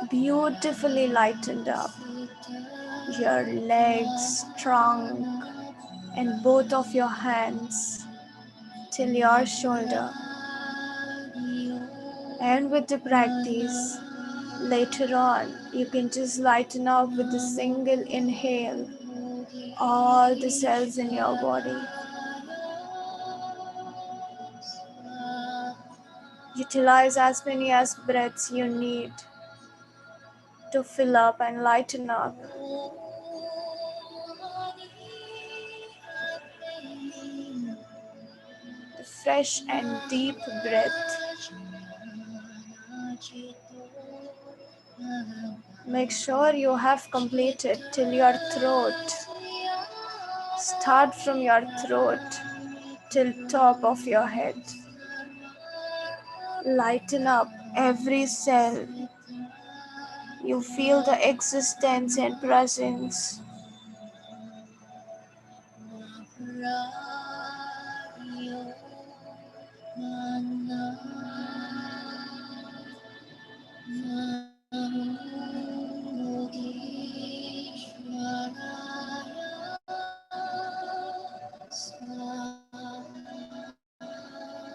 beautifully lightened up your legs, trunk, and both of your hands till your shoulder. And with the practice, later on, you can just lighten up with a single inhale all the cells in your body. Utilize as many as breaths you need to fill up and lighten up. The fresh and deep breath. Make sure you have completed till your throat. Start from your throat till top of your head. Lighten up every cell. You feel the existence and presence.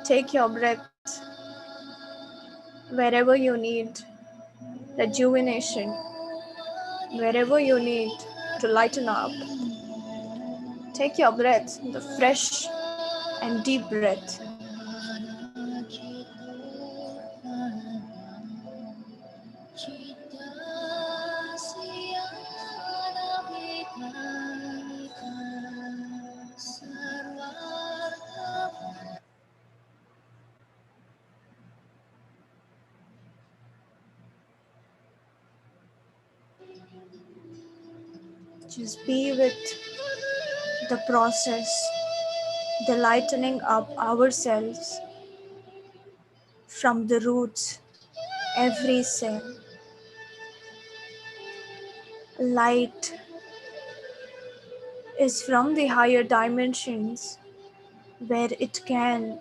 Take your breath wherever you need rejuvenation, wherever you need to lighten up. Take your breath, the fresh and deep breath. Just be with the process, the lightening up ourselves from the roots, every cell. Light is from the higher dimensions where it can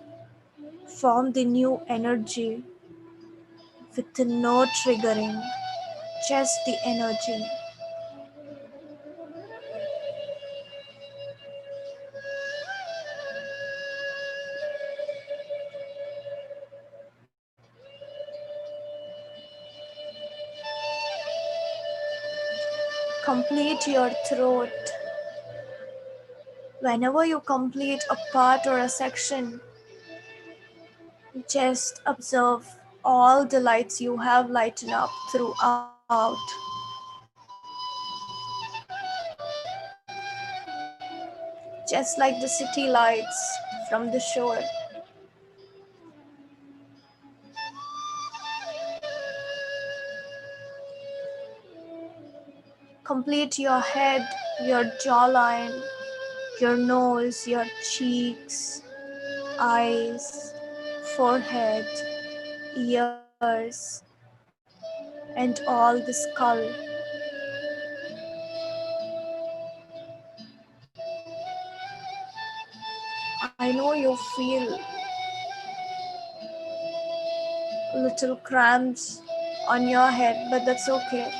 form the new energy with no triggering, just the energy. Complete your throat. Whenever you complete a part or a section, just observe all the lights you have lightened up throughout. Just like the city lights from the shore. Complete your head, your jawline, your nose, your cheeks, eyes, forehead, ears, and all the skull. I know you feel little cramps on your head, but that's okay.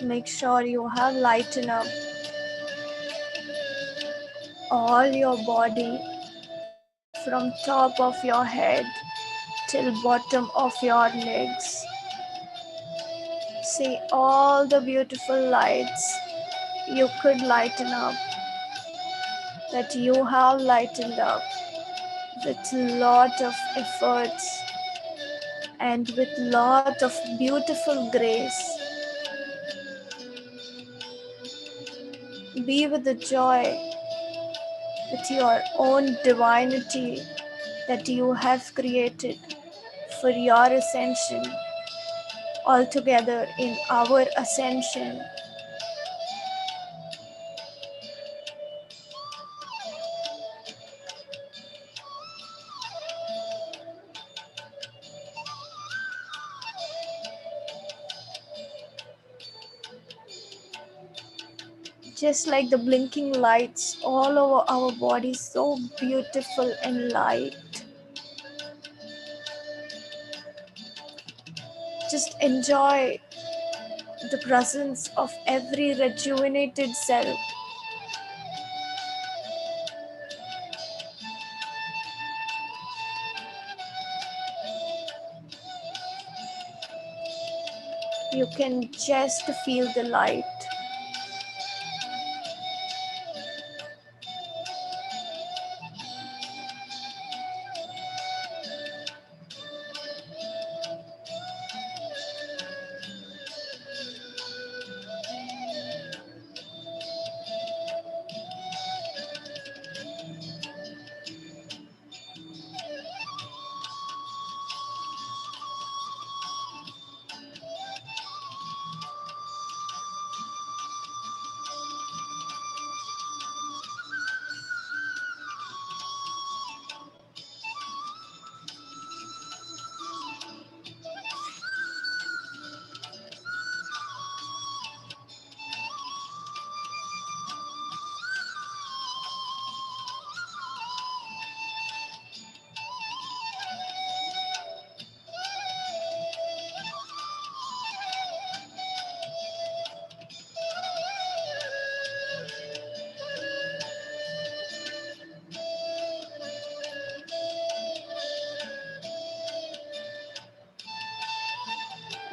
Make sure you have lightened up all your body from top of your head till bottom of your legs. See all the beautiful lights you could lighten up, that you have lightened up with lot of efforts and with lot of beautiful grace. Be with the joy, with your own divinity that you have created for your ascension, altogether in our ascension. Just like the blinking lights all over our body, so beautiful and light. Just enjoy the presence of every rejuvenated cell. You can just feel the light.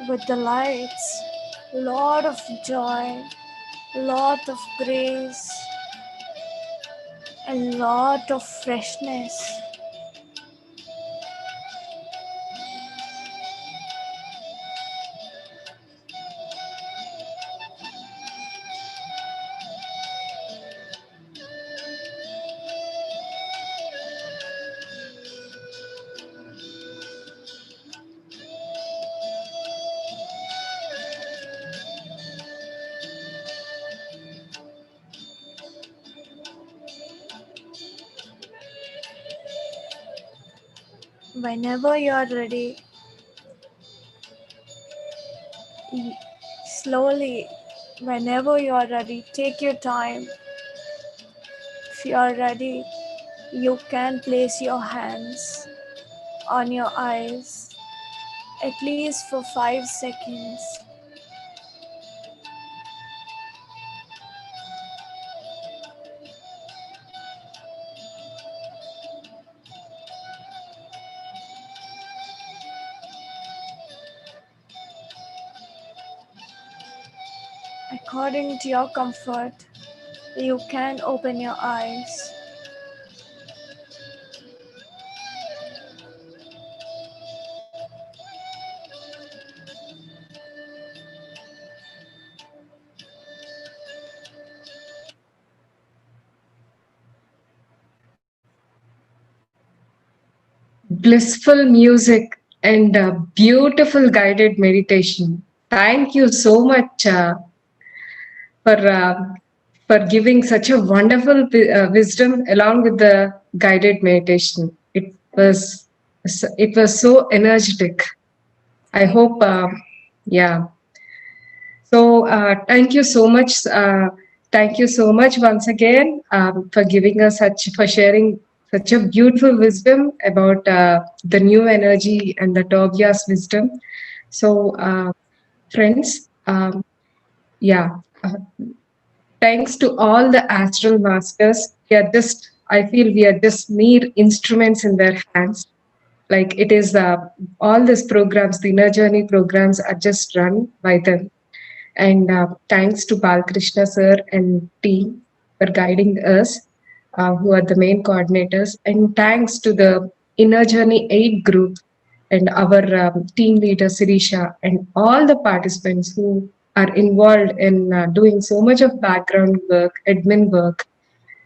with the lights, lot of joy, lot of grace, a lot of freshness. Whenever you are ready, slowly, whenever you are ready, take your time. If you are ready, you can place your hands on your eyes at least for 5 seconds. According to your comfort, you can open your eyes. Blissful music and beautiful guided meditation. Thank you so much for giving such a wonderful wisdom along with the guided meditation. It was so energetic. I Thank hope, yeah. So thank you so much. Thank you so much once again for giving us for sharing such a beautiful wisdom about the new energy and the Tobias wisdom. So, friends, yeah, thanks to all the astral masters. I feel we are just mere instruments in their hands. Like it is all these programs, the inner journey programs are just run by them. And thanks to Balkrishna sir and team for guiding us, who are the main coordinators. And thanks to the Inner Journey 8 group and our team leader Sirisha and all the participants who are involved in doing so much of background work, admin work,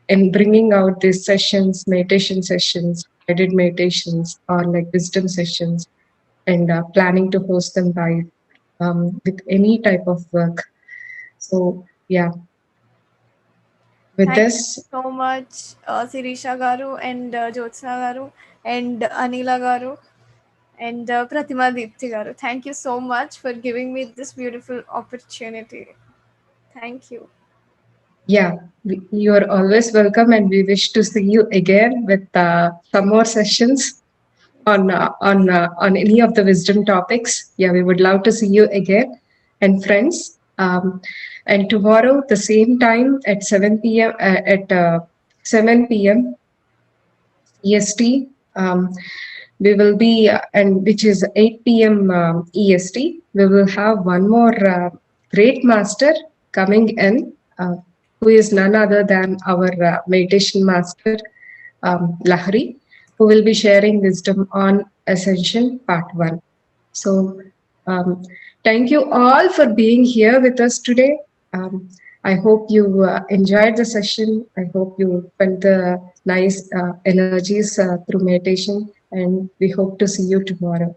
and bringing out these sessions, meditation sessions, guided meditations, or like wisdom sessions, and planning to host them by with any type of work. So yeah, with Thank this, you so much, Sirisha Garu and Jyotsna Garu and Anila Garu and Pratima Deepthi Garu. Thank you so much for giving me this beautiful opportunity. Thank you. yeah, you are always welcome, and we wish to see you again with some more sessions on any of the wisdom topics. Yeah, we would love to see you again, and friends. And tomorrow, the same time at 7 p.m. At 7 p.m. EST. We will be, and which is 8 p.m. EST. We will have one more great master coming in, who is none other than our meditation master, Lahari, who will be sharing wisdom on Ascension Part 1. So, um, thank you all for being here with us today. I hope you enjoyed the session. I hope you felt the nice energies through meditation, and we hope to see you tomorrow.